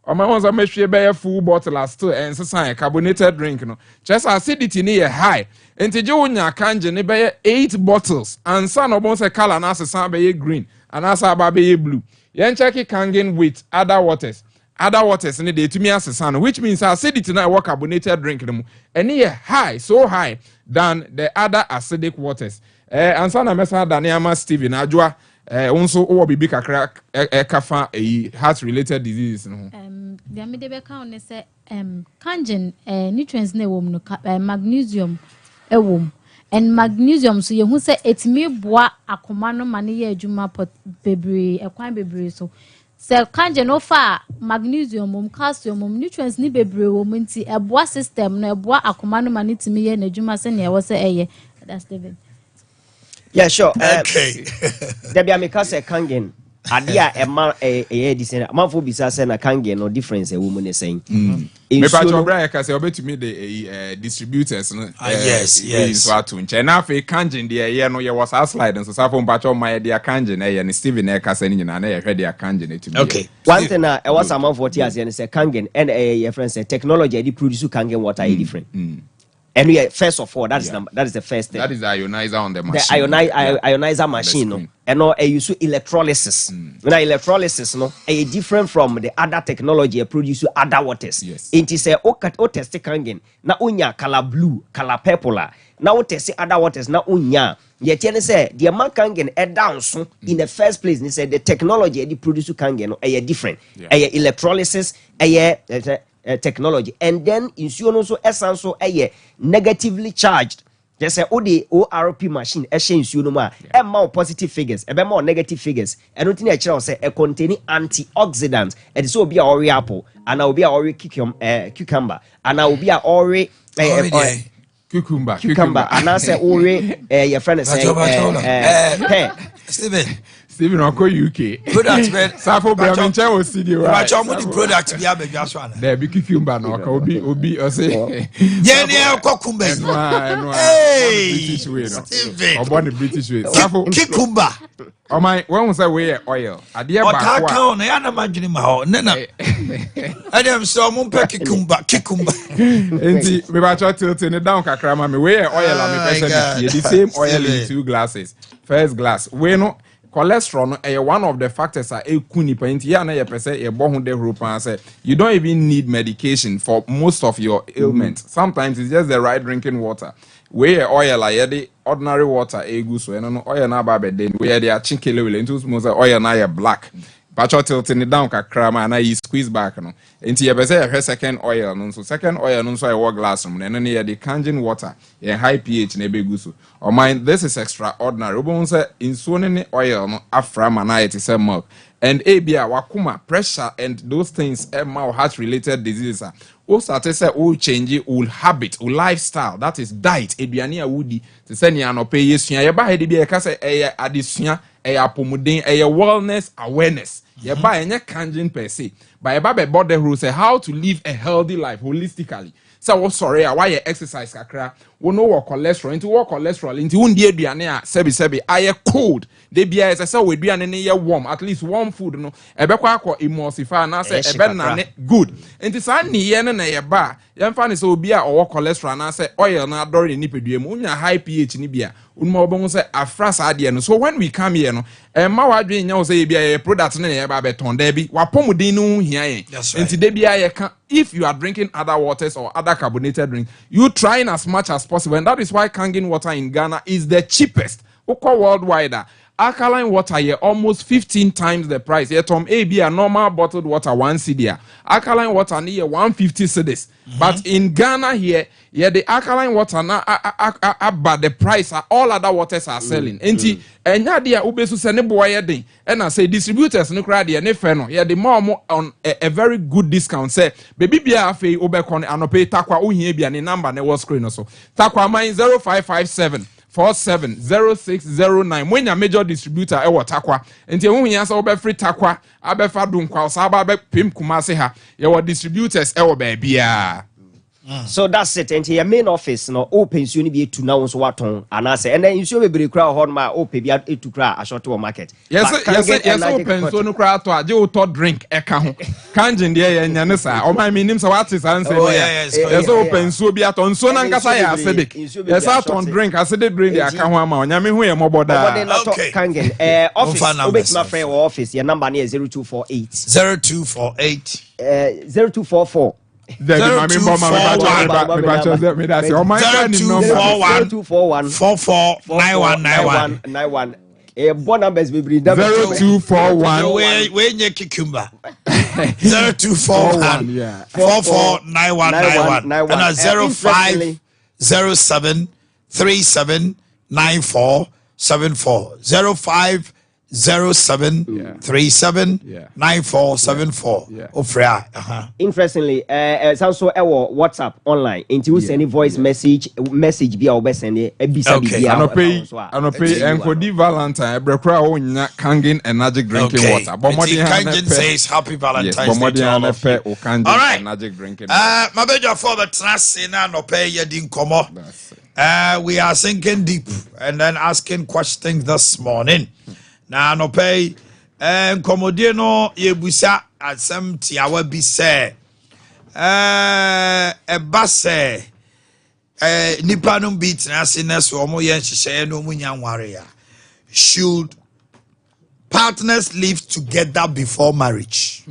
Omanhene za mehwe be full bottle still ensesa carbonated drink no just acidity ni ye high enti je wonya Kangen ne be 8 bottles ansa no bon say color na asesa be green and asa ba be blue yen check Kangen with other waters ni dey tumi asesa no which means acidity na work carbonated drink no and ye high so high than the other acidic waters ansa na mesa Daniama Steven adwoa also o bibi kakra kafa heart related diseases no the me dey count ne say Kangen nutrients na ewom no magnesium ewom and magnesium so you who say it me boa akoma no mane ye adwuma pot bebre ekwan bebre so se kanje no fa magnesium calcium nutrients ni bebre wo nti eboa system no eboa akoma no mane timi ye na adwuma se ne e wo se eye that's the yeah sure okay there be make us kangen ade a ema di say manfo bisa say na kangen no difference e wo mu ne saying me pa chobra ya ka say obetumi the distributors no yes so ato nche na afi kangen de ye no ye was slide nso safo mpa cho my de kangen na ye ne Steven e ka say nyina na ye hwe de kangen etumi okay one thing e was amount 40 as ye say kangen and your friend say technology dey produce kangen water is different. And we first of all, that is the first thing. That is the ionizer on the machine. The ionizer machine, no. And no, you use electrolysis. Now electrolysis, no, a different from the other technology produce other waters. Yes. It is a o test kangen. Na unya color blue, color purple. Now o test other waters. Na unya. Yet you say the amount kangen down so in the first place. They say the technology they produce kangen no, a different. A electrolysis, technology, and then insurance so essence so negatively charged. Just say the ORP machine and positive figures, a more negative figures, and nothing actually say a containing antioxidants, and so be a apple, and I will be a cucumber, and I will be a cucumber, and I say your friend is saying Steven Oko UK. Product man. Safo Bramincha was studio. Right. Product be abegyaso ana. There be cucumber no ka obi o say. Yeah, ne kokumba. Hey. British way no. Steven. Obo the British way. Safo cucumber. O my when we say we oil. Ade ba kwa. O ta kan na ya na madwene ma ho. Ne na. Adam so mo pe cucumber. Enti me ba cho tilt ne down kakra ma me we oil am me person the same oil in 2 glasses. First glass. We no cholesterol no one of the factors are ekuni point ya na ye pese e bo ho de huru say you don't even need medication for most of your ailments. Sometimes it's just the right drinking water. We oil like the ordinary water egu so no oil na ba be den we dey achinkele we into small oil na ye black. Pacho tilting it down kakra ma na you squeeze back no. Enti ye pese ye second oil no so second oil no so e wo glass room no ne the kangen water ye high pH na be gu so. Or mind this is extraordinary. Obon say insuo ne oil no afra ma na it say milk. And abia wakuma pressure and those things heart related diseases o start say o change old habit o lifestyle, that is diet aduane a wudi te say nia no pay yesua ye ba he de ka say adesua apomuden wellness awareness ye ba enye kangen per se by ba be body rule say how to live a healthy life holistically. So what sorry why you exercise kakra we know what cholesterol into undi aduane a sebi aye cold de bia is say we aduane ne ye warm at least warm food no ebekwa akọ emulsify na say ebe na ne good enti sa ni ye ne na ye ba ye mfa ne say obi a owo cholesterol na say oil na adore ni peduem unya high pH ni bia unma obon say afra sa de no. So when we come here no ma wadwen nya say bia product ne ye ba beton da bi wapomuden no hia yen enti de bia ye kan if you are drinking other waters or other carbonated drink, you trying as much as possible. And that is why Kangen water in Ghana is the cheapest. Worldwide. Alkaline water here almost 15 times the price. Here Tom AB a normal bottled water 1 cedi. Alkaline water near 150 cedis. But in Ghana here, the alkaline water now but the price all other waters are selling. Enti enya dia ubesu se ne boy yedin. And I say distributors no cry there ne fe no. The more on a very good discount. Say baby bia afi obekon anope takwa uhie bia ne number ne was screen so. Takwa mine 0557 470609 when your major distributor takwa enti ehun yan say obe free takwa abefa dunkwa so aba pim kumase ha your distributors ba bia. So that's it. And your main office no open soon be to now so waton and I say and then you show be crowd hon ma open be to cry a short to market. Yes open so no crowd to aje to drink e ka ho. Kangen there ye nya ne sa o man minim so what is answer yes open so be aton so na nkasa ya acidic. Yes aton drink acidic drink ya ka ho ama onyame ho ye moboda. Okay. Kangen office obet my friend office your number near 0248 0244 0241 449191 bon numbers be 0241 we nye cucumber 0241 449191 and 0507 379474 0507379474 ofra interestingly it's also our WhatsApp online into send voice message be our send ebisa bibia anope enkodi valentine ebrekura onya kangin energy drinking water bomodi Kangin says happy Valentine's Day to all of you. All right, energy drinking water. my beja for the trust na anope yedin komo. We are sinking deep and then asking questions this morning. Now, no pay and Comodino Yebusa at some tiawa be say a basse Nipanum beats nassiness or more yen share no munyan warrior. Should partners live together before marriage?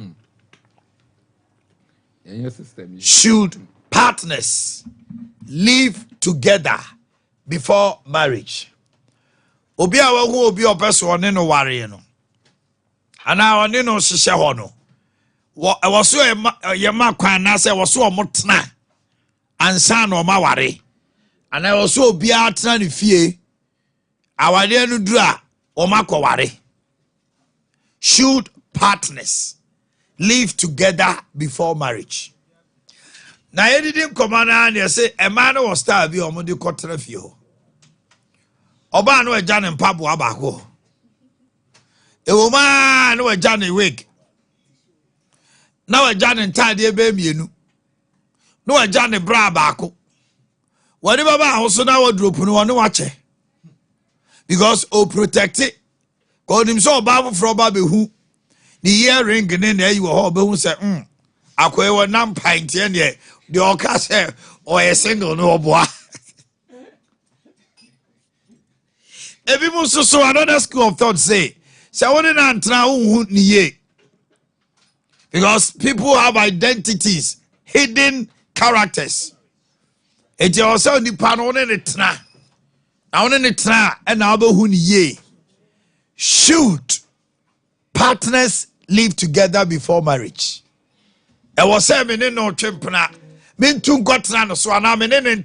Should partners live together before marriage? Obi awo hu obi opeso one no ware no ana one no hihye ho no wo so ye ma kwan na se wo so omotena ansa na o ma ware ana wo so obi atena ne fie awade no duru a o ma ko ware. Should partners live together before marriage? Na ye didn't come on and say a man was star be o mo di kotena fie ho. Oba no eja ne mpabo abako. E wo ma no eja ne wig. Na eja ne ntade ebe mienu. No eja ne bra abako. Wani baba ahoso na wardrobe no woni wache. Because o protect it. God him so oba fro ba behu. Ni earring ne na yi wo ho behu se akoe wo nam pint ye ne de o ka se o e single no oboa. Every so another school of thought say, because people have identities, hidden characters. It also the panone and should partners live together before marriage? I was saying no chimpana, mean two got so an amen.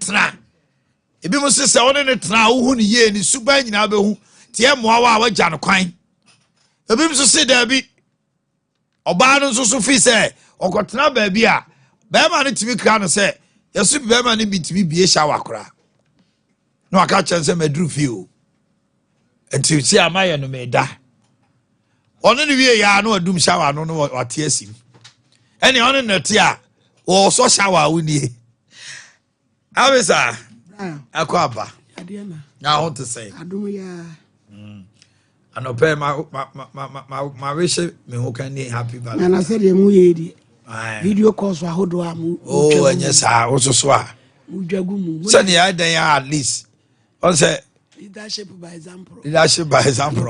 Ebi mo se one ne tena wo hu ne ye ni suba nyina be hu tie moa wa wagya no kwan. Ebi mo se da bi oba no so fi se okotena ba bi a ba ma ne timi kra no se yesu ba ma ne bitimi bie shower kra no aka chen se madru fi o enti si amaye no me da ono ne wie ya no adum shower no wate asim ene ono ne te a wo so shower wo nie abisa Akwaba. Now what to say? And pay my wish me who can happy Valentine. And I said video calls for how do I move? Oh, and yes, I also swear. Sunny I day at least. On say leadership by example. Leadership by example.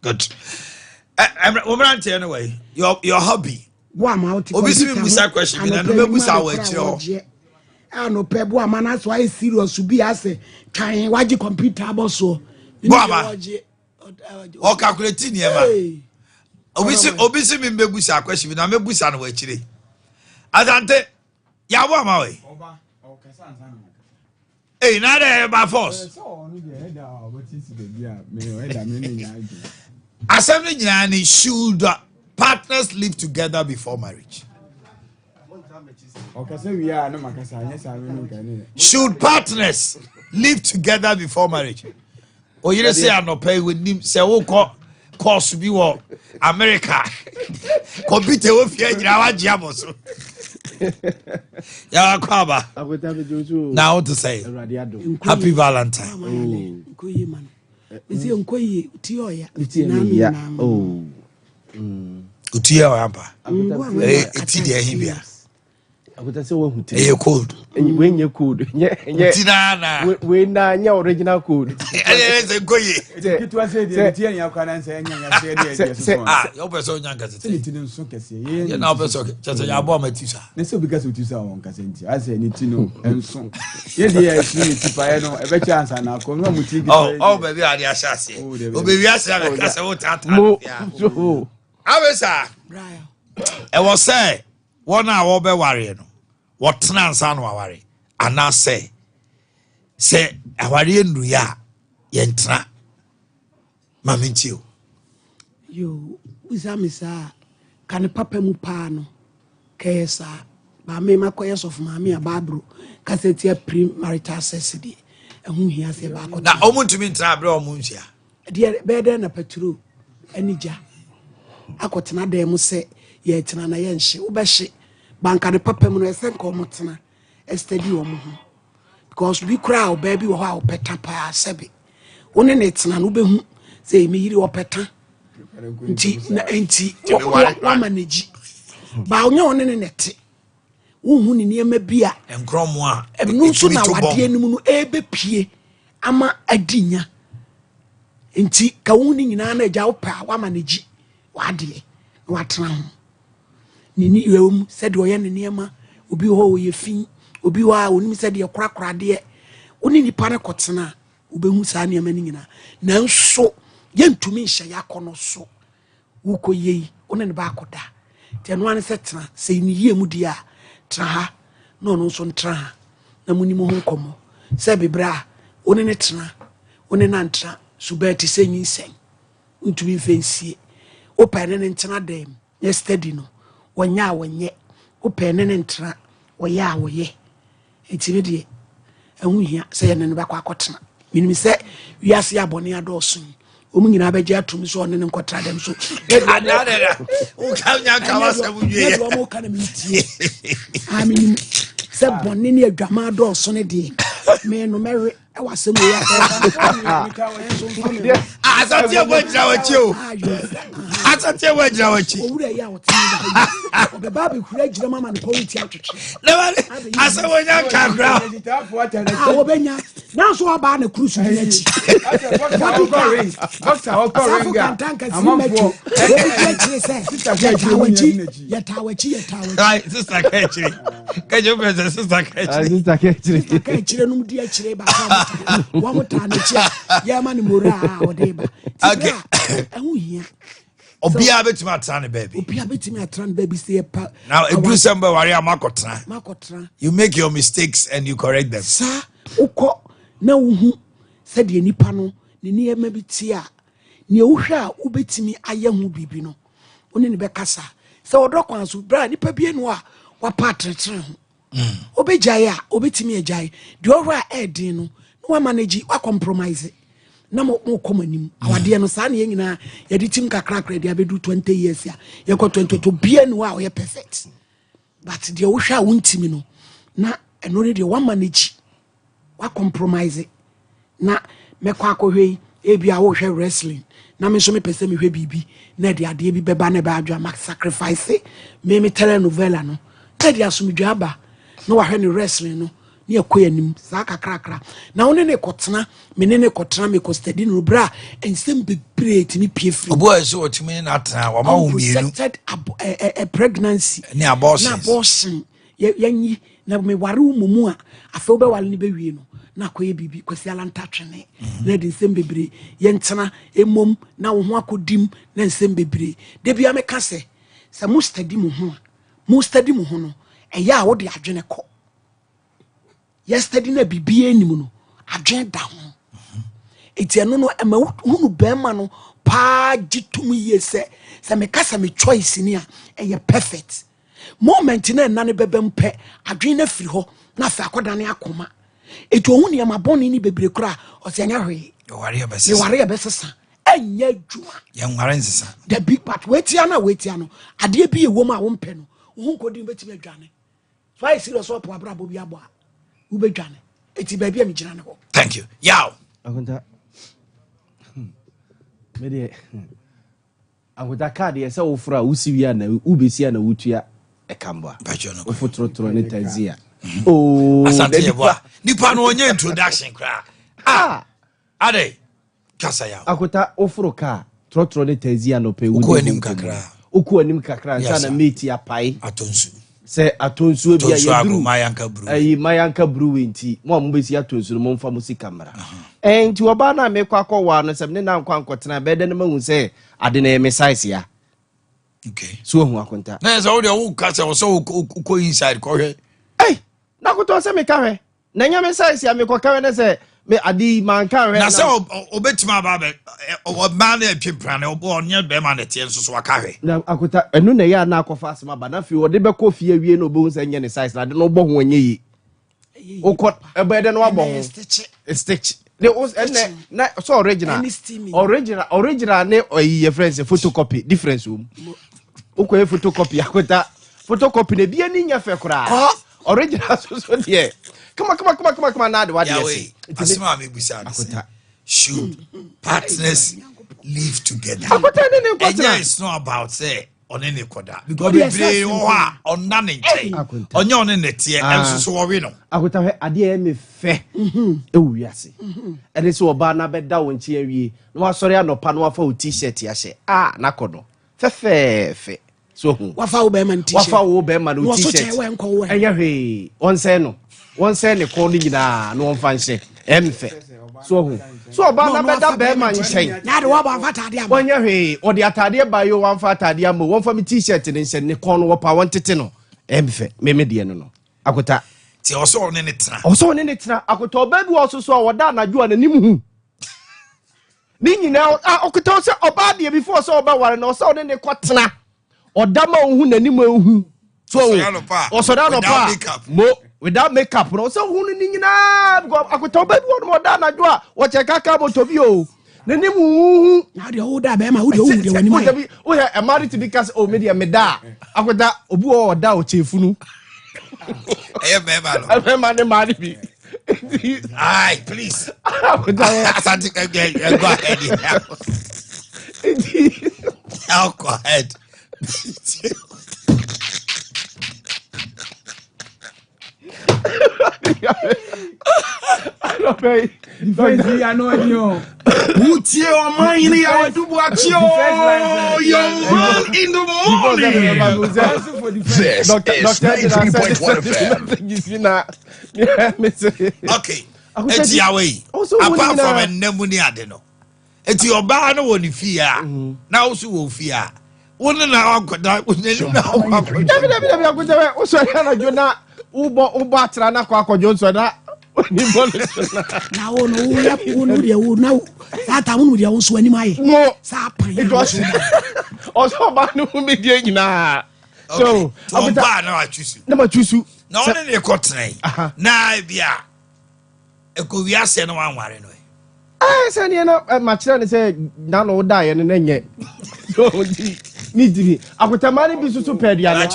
Good. Woman anyway. Your hobby. Obviously we say question and no be say we ano pebo amana so I serious be ase twan waji computer aboso boama o calculate ni e ma obisi mi mebusa question na mebusa no wa kire adante ya boama we oba o kasa ansa no eh na dey by force so no dey head out but it's the bia me head me nya aju assembly nya ni should partners live together before marriage? Should partners live together before marriage? Or you say I'm not paying with him, say, oh, course be what America. Computer with you, Jabos. Yeah, Kwaba. Now to say, happy Valentine. Utia Ampa. It's the Hibia. Hey, code. When you could, Tinana, when your original code. It was said, you can answer any your person, you're now just a bomb at you. This is because it is our own Casentia. I say, need to know. And so, yes, if I know a better chance, and I'll come with you. Oh, baby, I are chassis. Oh, baby, I said, I was, I was say, 1 hour be worrying. What trans and worry, and I say, Say awari nruya yentra mamintio. Yo, uzamisa kan papa mu pa no kesa ba me makoyes of mama ababro kaseti pre-marital sex di ehun hia se ba ko na omuntumi ntra abre omunhia de bede na paturo anija akotena da mu se ye tena na ye nhye wo be hye banka de papa mu no ese nko motena estadi wo mu ho because bi kura o baby wo ha o peta pa sebe woni ne tena no behu se me yiri wo peta nti wa manage ba onye one ne nete wo ni niema bia enkromo a no so na wade anim no ebepie ama adinya nti ka wo ni nyina na agya wo pa wa manage wade watena ho ni yewum said oye ne niema obi ho ye fin obi wa onim said ye korakora de oni nipa ne kotena obehu sa niema ni nyina nanso yentumi nhye yakono so wuko yei one ne ba koda te no an setena se ni yie mu dia tra ha no no so ntra na muni mo ho komo se bibra one ne tena one na ntra subeti se nyinsen ntumi fensie opa ne ntena dem yesterday no wonya wonye opa ne ntra woya woye ntimi de ehun hia se ye ne ba kwa kotena minimi se wiase abone adoso omu nyina beje atum so ne nkotra dem so adada o kanya kawasa buye o mo kana mintie amini se bonne ne adwama adoso ne de me no mere e wasem ya asati wajra wachi o asati wajra wachi owura ya otimi be ba be kura gira mama ne kwoti atwetwe asa wonya kakra wo benya na so aba na cruise ni achi doctor okorenga amamfo yetawachi right sister kechiri kejo pesa sister kechiri num di achire ba wa mota na chi ya ma ni mora odeba okay ehun hia obia betimi atran baby obia betimi atran baby say pa now a do somebody worry amakotra makotra you make your mistakes and you correct them sa uko na wuhu said ye nipa no ne niema bi ti a ne wohwa a ubetimi aye hu bibi no one ne bekasa se odokwan so bra nipa bi enu a wa patretre ho obejai a obetimi ejai de ohwa edin no wa manage wa compromise na mo komanim awade no sa na ye nyina ye di tim kakra de abedu 20 years ya ye ko 22 bi enu a ye perfect but de wohwa a wuntimi no na eno ne de wa manage wa compromise na mekwa akohwe ebia wo hwe wrestling na me so me pese me hwe bibi na de ade bi beba na ba adwa max sacrifice me telenovela no na de asomdwa aba na wa hwe ne wrestling no ne akoyanim sa kakrakra na woni ne kotena me ne kotena me ko study no bra ensem bebre tini pie free obo eso otimi na atra wa ma wo mienu a pregnancy ne abortion yanyi na me ware umumu a afa obe wale ne bewie no na koye bibi kwasi ala ntatwene na de nsem bebre yentena emom na wo ho akodim na nsem bebre de bia me ka se mu study mu ho no eya wo de adwene ko yesterday na bibi enim no adwene da ho etiano no ema hunu bema no pa gitum yese se me ka se me choice ni a eye perfect moment na nane bebem pe adwene na firi ho na fa akoda ne akoma etu ohun ne ma boni ni bebre kra o se anya hwe ware abesesa anya djuma ye nware nsesa the big part wetia no ade bi ewom a wo mpe no ohun kodi betime adwane so I serious up abrabo bi abo a wo bedwane eti ba bi am gina ne ho. Thank you yaw akunta me de akunta card ye se wo fura wo siwia na ubesi na wotua ekamba wo fotrotro ne tanzia asante yeboa nipa no onye introduction kra ade kasa yaw akunta ofuro ka trotro ne tanzia no pe wo uko anim kakra nsa na meti apai atonsu se atonsu bia yeduru mayanka brew enti mo mbesi atonsu no mfa musika mra enti oba na mekwa akwa no sem ne na nkwa nkotena bede ne mahu se ade na eme size ya okay so hu akonta na so wo kasa wo so uko inside ko hwe na kuto se meka hwe na nyame size ya me koka we say me adi man kan we na say obetima ba o man na twepra na obo onye be man na tie nso so aka hwe na akota enu na ya na akofa asema ba na fi wo de be ko fie wie no bo nsa nye ne size na de no bo ho anye yi okot ebe de no abo ho stitch the and na so original ne oyi friends photocopy difference ukwe photocopy akota photocopy ne bia ni nya fe kura original so there come na de what yes asima me busa akota should partners live together akota ne kwatna it's not about say one ne koda because we play on na ne nche onye one ne tie enso so wo we no akota he ade e me fe ewu ase ede so oba na beda wo nche awie na wasori anopa na wafa o t-shirt ya hye na kodo fe so hu wafa wo be man t-shirt wafa wo be man o t-shirt enya hwe wonse ne ko ni nyina na won fa nhye emfe so hu so oba na beda be man nchen na de wa ba fa tade am wonya hwe o de atade ba yo wan fa atade am won fa mi t-shirt ne nchen ne ko no wo pa won tete no emfe me de no akota ti oso ne tena akota oba bi oso so woda anadwo ananim hu ni nyina akota so oba de before so oba ware na oso ne kotena odama hu nanim hu so oso da no pa mo without makeup no so hu ni nyina akota oba bi wo da anadwo wo che kaka moto bi o nanim hu na de o da be ma wo de o de wani ma o he e married to because o media me da akota obu o da o chefunu man bi. Aye, please. Go ahead. I don't pay. Fancy, I know you. Who's your Omanhene Yaw to Boakye? Your man in the morning. This is 93.1 FM. Okay. Eti away. Apart from a nemuni adeno. Eti oba no woni fie a. Na osu wo fie a. Woni na akoda, woni na akoda. Oso ya na jona ubo atra na kwa akojo so na. Na ono ya ono dia wo na ata wo dia wo so ani mai no sa pan it was also ba no me dia nyina so abata na achusu na one ne kotren na bia ekowiase no wanware no say ne na ma kire ne say na no da ye ne nye so ni dibi akotamani bi susu pediane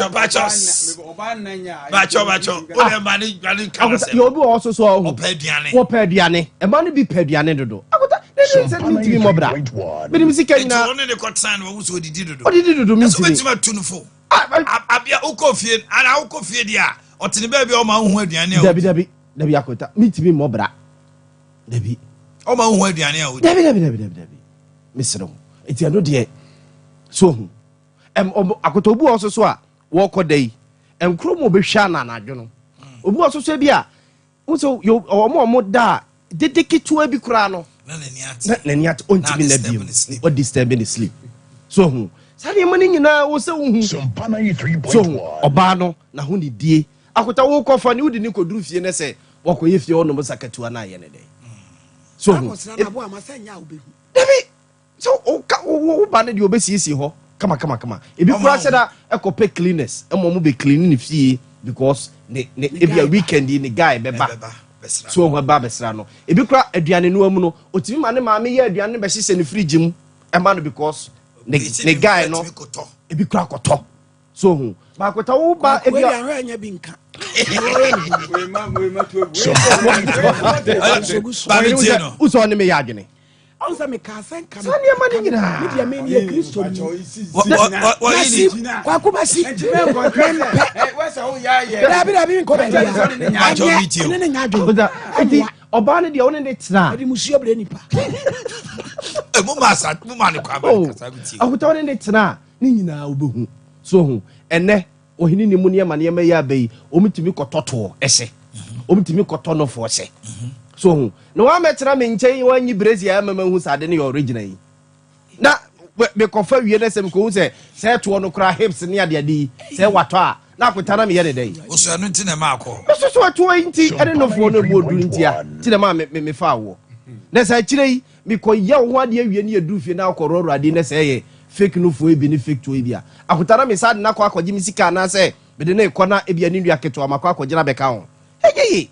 bacho ole mani kanase yo bi also so wo pediane e mani bi pediane dodo akota ne say ni dibi mobra bi mi sika nyina one ne kotsan wo so odidi dodo mi so betima tunufo abia ukofie ana ukofie dia otene ba bia o ma hu aduane a dabi akota mi tibi mobra dabi o ma hu aduane a dabi misro eti ano de so hu akota obu also so a wo kodai enkromo behwa na anadwo no obu also so bia wo so yo omo da dedeketu abi kura no na nani at ontimi na bi o disturb the sleep so hu sade mani nyina wo se hu Sompa 93.1 oba no na ho ni die akota wo kofa ni wudi ni koduru fie ne se wo koye fie wo no mo sakatu na ye ne de so hu debi so o ba ne de obesiesi ho kama ebi kura seda ekope cleaners emo mo be clean ni fie because ne ebia weekend ni guy beba so ho ba besra no ebi kura aduane no amu no otimi ma ne maame ye aduane be hye ne fridge mu ema no because ne guy no ebi kura koto so ho ba kota wo ba ebia anya bi nka uso ne me ya adwene onsa me ka sen ka sani amani nyina media me ni Kristo ni kwa kubasi wasa wo ya bi nko ba ya ne nya adwo enti oba ne de woni ne tena edi musuo bre nipa mo ma ne kwa ba kasa biti akota woni ne tena ni nyina obehu so hu ene ohini ni mu ne ma ne ma ya bai omitimi kototo ehye omitimi kotono fo ehye so hu no wa metera me nchen wa nyi brazil ya mama hu sade ne original yi na me kofa wie na sem ko hu se to no kra hips ne ade ade se wato a na akotana me yɛ dey oso anu nti na ma akɔ so to nti ene no fo no mo duru nti a ti na ma me fa wo na sa kire yi me ko ye ho ade awie ne aduru fie na akɔrɔrɔ ade na sɛ yɛ fake no fo ebi ni fake to ebi a akotana me sa de na akɔgye me sika na sɛ me de na ekɔna ebi ani nua keto amakɔ akɔgyina bɛka ho hey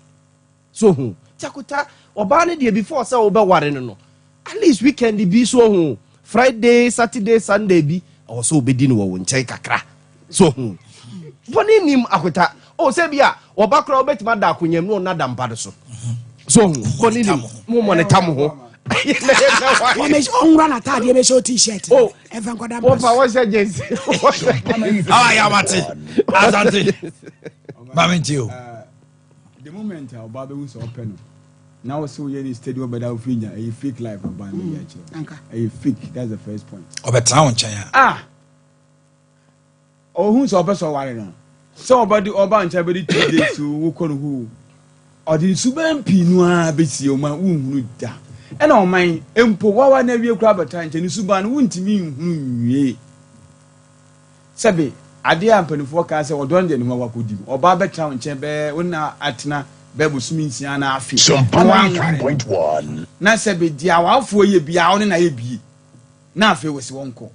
so hu takota oba ne de before sɛ wo bɛ ware no at least weekend bi so hu Friday Saturday Sunday bi also obedi no wo nkyɛn kakra so hu boni nim akota o se bia oba kra obetima da akonyam no na da mpa so so hu boni nim mo mo ne tam ho wa me onra na tade me show t-shirt oh even kwada mo pa wo se jeans ah ya mate asante mamentio the moment oba be hu so open now so you in stadium but that finya a fake life about me actually a fake that's the first point obetra won chan oh who so person worry no so oba ncha be 2 days to wo kono hu odi suban pi no a be si o ma unhunu da e na o man empo wawa na wie kura bata ncha ni suban no untimi nhunu wie sebe ade ampanifo ka se odon de no wakodim oba betra ncha be wona atena Bible suminsia na afi. Sompa 3.1. Na sebe dia wafo ye bia one na ye bi. Na afi wesi wonko.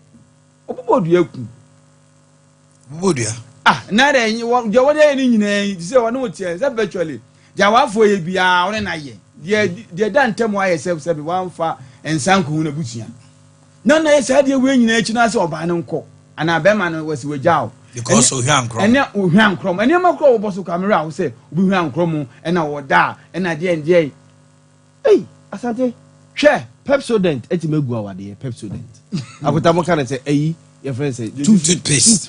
Obobodu aku. Obobodu na da yin wo je wode ni nyina se wona wotie se virtually. Dia wafo ye bia one na ye. Dia da ntem wa ye sebe wanfa ensanku na butua. Na ye se dia we nyina achi na se oba ne nko. Ana be ma no wesi wajao. Because Ohyankrom. Ene Ohyankrom. Ene makro wo boso camera wo se obi Ohyankrom ena wo da ena de ndie. Hey, asante. Hwe Pepsodent etimegu awade Pepsodent. Akota mo kan say eyi your friend say toothpaste.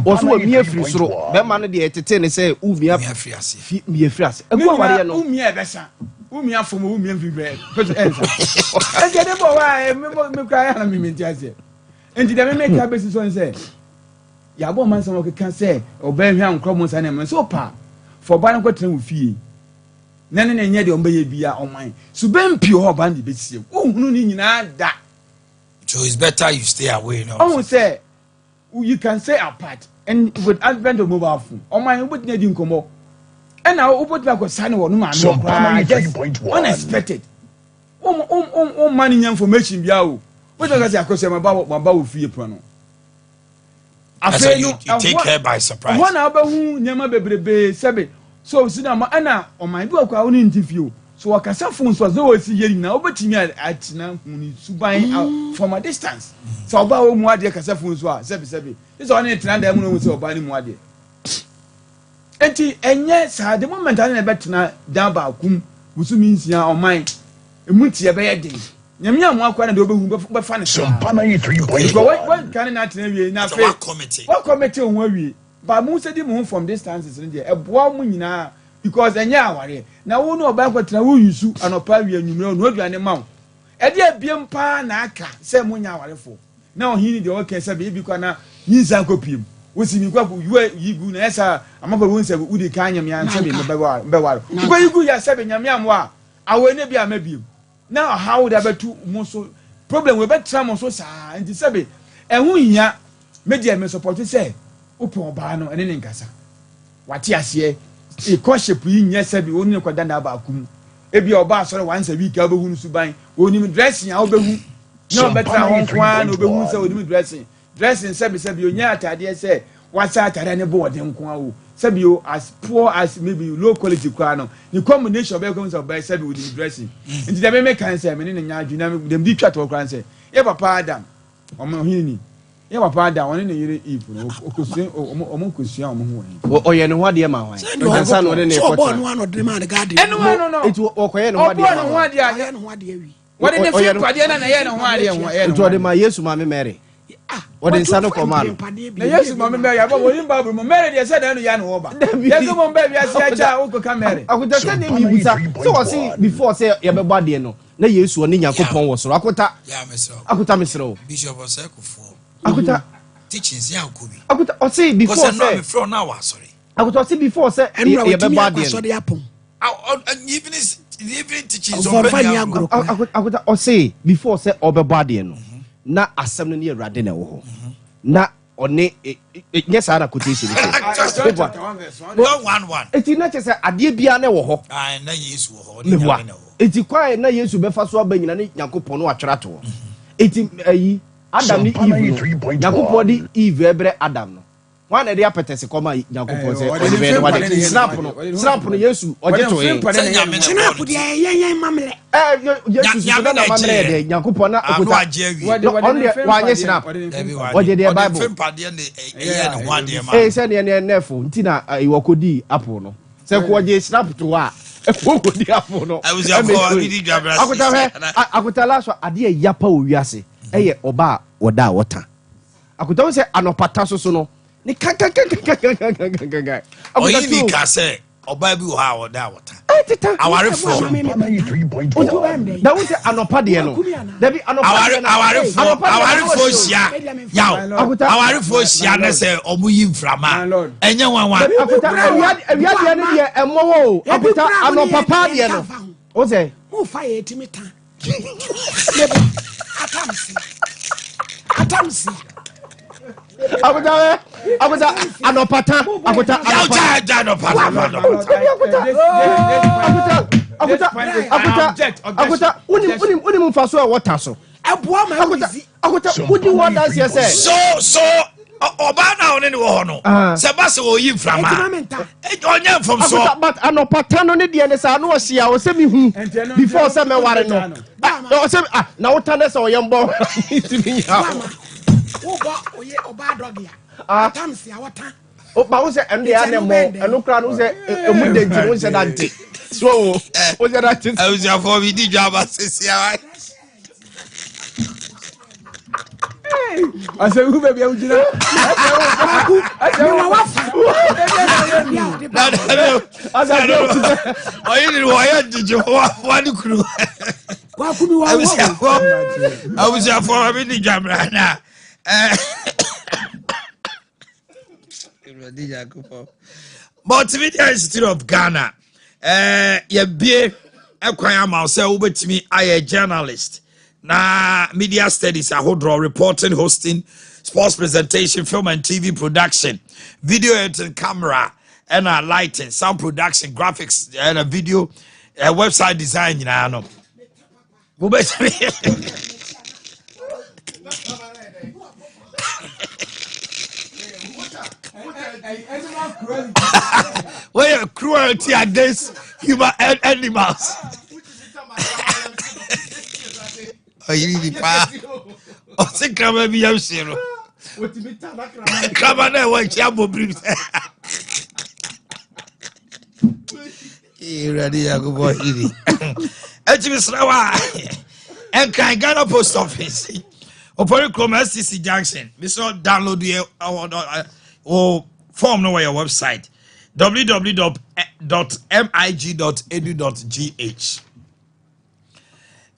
Oso wa mi afiri soro. Be ma no de etete ne say u mi afiri ase. Mi afiri ase. Egu awade no. U mi ebesa. U mi afomo u mi afiri Pepso ensa. Enje de bo wa me kwa ya na mi menti ase. Enje de me make abesi so say ya bo man some can say obey hwan nkromo sa na so pa for ban ko tren wo fie na ne nya de omba ye bia oman so ben pio ho ban de besie wo hunu ni nyina da so it's better you stay away no oh say you can stay apart and with advent of mobile phone oman wo botnya di nkomo and now wo botnya ko sa ne wo no ma no just unexpected man nya information bia o wo just say akose ma ba wo fie pro no after you take her by surprise. One abahu nyama bebrebe sebe so sinama ana oman bi akwa woni ntifio so wakasa phone so zo wasi yeri na obetimi atina huni suban from a distance so oba wo mu ade kasa phone so a sebe this one etina da mu no so oba ni mu ade enti enye sa the moment ana betina da ba akum busumi nsia oman emutie be ye den nyamia mu akwa na de obehu be fa ne Sompa 3.1. What can not wie na fe what committee on wie ba mu se di mu from distances in there eboa mu nyina because enya aware na wo no oba kwatena wo yusu anopa wie anwumre no aduane ma wo e de abiem pa na aka se mu nya awarefo na ohini de okay se be bi kwa na nyinsa kopiem wo si mi kwa ku yigu na esa amaba wo nse wo di ka nyam ya nse be be wa ko yigu ya se be nyam ya mo a awe ne bi amabiem now how would betu mo so problem we betra mo so saa nti sebe ehun hia media me support say open oba no ene ne nkasa wate ase e courtship yi nya sebe oni ne kwada na ba akum ebi oba asore once a week abehu suban oni dressing a obehu no betra hon kwa no obehu say oni dressing sebe onya atade say wasa atade ne bo ode nko awo sebe o as poor as maybe low quality kwa no the combination be come so by sebe with the dressing nti dem make can say me ne nya adwuna dem di twa to kwa say ye papa Adam Omanhene ye papa Adam one ne yire Eve no okosun omonkosun omo ho oye ne ho de ma hwan nsa no ne so bo no ano de ma de garden no it okoye ne ho de ma ho de aye no ho de awi what ne fi kwade na ye ne ho ade ho to de ma Yesu ma me Mary What is Sano Command? Yes, Mamma Mary, I'm going to marry the said, and Yan Oba. Yes, come baby, I said, Uncle Camary. I would just send him. So I see before say, Yababadi, no, yes, one in Yakupon was Rakota. Akuta Misro. Bishop was for Akuta teachings, Yakubi. I could say before say, from now, sorry. I would say before say, and Yababadi, so the apple. Even teachings I could say before say, Obabadian. Na asem no ne Awurade na wo ho na ɔne nyɛ saa na quotation John chapter 1 verse 1. 1:1. eti na kyɛ sɛ adeɛ bia ne wɔ hɔ Ah, na Yesu wɔ hɔ. mehua eti kwan na Yesu bɛfa so aba nyina ne Nyankopɔn no atwerɛ to eti ayi Adam ne Eve Nyankopɔn de Eve ɛbrɛ Adam no wan na de apɛtɛse kɔma Nyankopɔn sɛ ɔde bɛyɛ wade snap no Yesu ɔgye to yɛ snap de yɛn mamle Yesu so na mamle de Nyankopɔn na okuta ɔde wanye snap ɔgye de Bible sɛ ne nefo nti na iwɔ kodi apple no sɛ ko ɔgye snap to a kodi apple no akuta la so ade yapa owiase ɛyɛ ɔba wɔda wɔta akuta wo sɛ anɔpata so no ni kankankankankankankankankan oyi ni ka sɛ ɔbaa bi wɔ ha a wɔda wɔta awarefo da wo sɛ anɔpa deɛ no dabi awarefo hyia yaw awarefo hyia ne sɛ ɔmo yi mframa ɛnyɛ nwanwa akuta awia deɛ no deɛ ɛmmɔwɔ o akuta anɔpa pa deɛ no wo sɛ mo fa yɛ timi ta atamsi akuta anopata akuta uni mfaso a wota so eboa ma akuta udi wada se so oba na one ne wo ho no se ba se oyi mframa onye mfom so but anopata no ne de ne sa no ohia o se mi hu before se me ware no o se na wota ne se oyembo itimi ya oye oba dogia atamsi awota o ba wo se ende ya ne mo enu kra no se emu de nti wo se dante so o se dante I was your for we di jaba sesia ase hu be bia ujina ase wa wafa oyi ni wo ya jijo wa ni kuru wa kumi wa I was your for we di jabra na Multimedia Institute of Ghana ye bie ekwan ama say wobetimi aye journalist na media studies ahodro reporting, hosting, sports presentation, film and TV production, video editing, camera and lighting, sound production, graphics and video website design no wobetimi where cruelty against human animals. Oh, you need pa. Oh, say krama bi yam shiro. Krama na wa chia bobrim. Eh, ready ya go boy iri. Ejimi srawa. En kan Ghana Post Office. Opori Chrome STC Junction. We saw download or form no your website www.mig.edu.gh.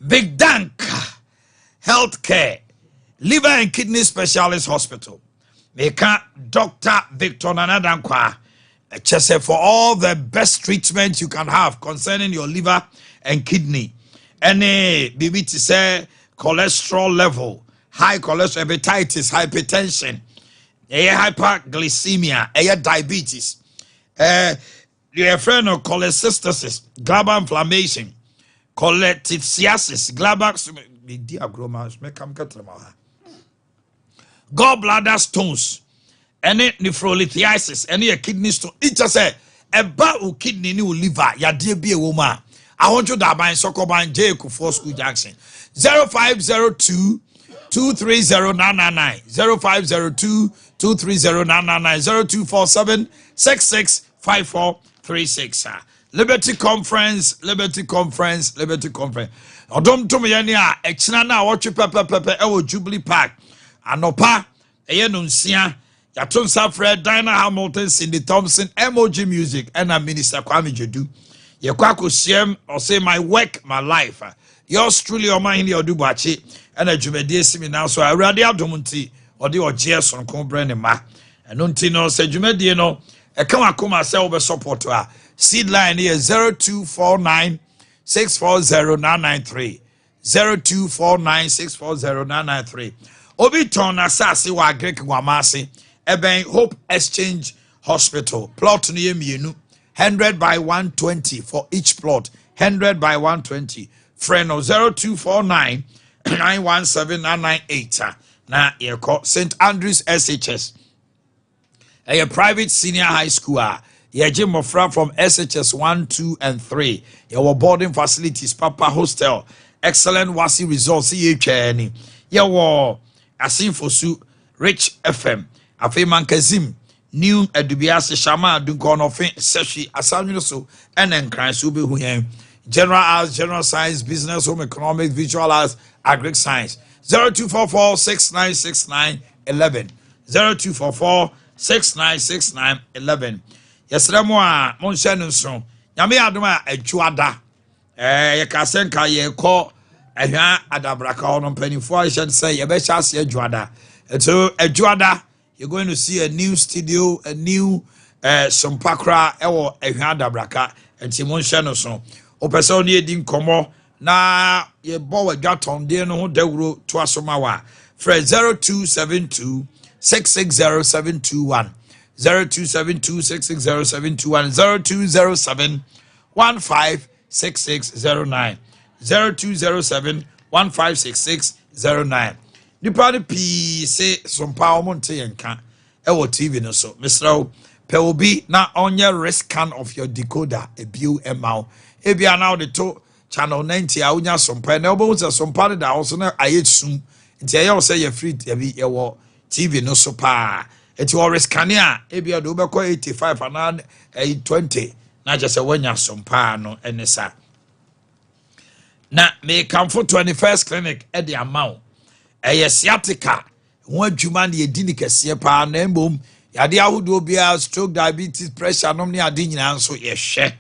Big Dank Healthcare Liver and Kidney Specialist Hospital. Meka Dr. Victor Nanadankwa Chese for all the best treatment you can have concerning your liver and kidney. Any baby to say cholesterol level, high cholesterol, hepatitis, hypertension, hyperglycemia, diabetes, your friend of cholecystitis, glabellar inflammation, cholecystitiasis, gallbladder stones, any nephrolithiasis, any kidney stone. It just say about kidney new liver, ya dear be a woman. I want you to buy Sokoban J. Kufor School Jackson 0502 230-999 0502-230-999 0247-665436. Liberty Conference. Odom to me a exina na watch pepe ewo Jubilee Park. Anopa eye no nsia yaton Safred Dinah Hamilton Cindy Thompson MOG Music and a Minister Kwame Jedu. Ye kwako siem or say my work my life. Yours truly Omanhene Yaw Boakye and a Jumedie simi now so I ready adomunti or the OGS on Combrand ma. And unti no say Jumedie no e come akoma say we support her. Seed line here 0249 640 993 0249 640 993. obi ton asase wa Greek Wamasi, eben Hope Exchange Hospital, plot near mienu, 100 by 120 for each plot, 100 by 120. Friend of 0249 917 998. Na yeko St. Andrews SHS. A private senior high school. Yeje mofra from SHS 1, 2, and 3. Your boarding facilities, Papa Hostel, excellent wasi results. Ye Yawo Asin Fosu, Rich FM, Afe Mankazim, New Edubiase Shama, Dunkon of Seshi, Asamuso, and Enkran Subi Huyen. General Arts, General Science, Business, Home Economics, Visual Arts, Agric Science. 0244 6969 11. 0244 6969 11. Yesre mo a mon hye no so. Nyame adom a adwuada. Ye ka senka ye kɔ ehwa adabraka ono mpanifo a hye say ye be chase adwuada. So adwuada, you're going to see a new studio, a new Sompa kra ewo ehwa adabraka. Enti mon hye no so. Opese oni edi nkomo na ye bo wadwaton de no ho dawuro to asomawa. Fred 0272 660721. 0272660721 0207 156609 0207 156609. Nipa de pi se Sompa omonte yenka ewo TV no so Mr. Pe obi na onye risk can of your decoder ebiu emao ebia now the to channel 90 a unya Sompa na obo se Sompa da also na ayetsum nti aye say ye free ewo TV no so pa. It's always Kania, Ebia do beko 85 and 20. Na just a wenya Sompa no enesa. Na me come for 21st clinic at the amount. A sciatica. One juman ye dinikasi pa na mbom. Yade ahudo bia stroke, diabetes, pressure no ni adi nyina so ye hye.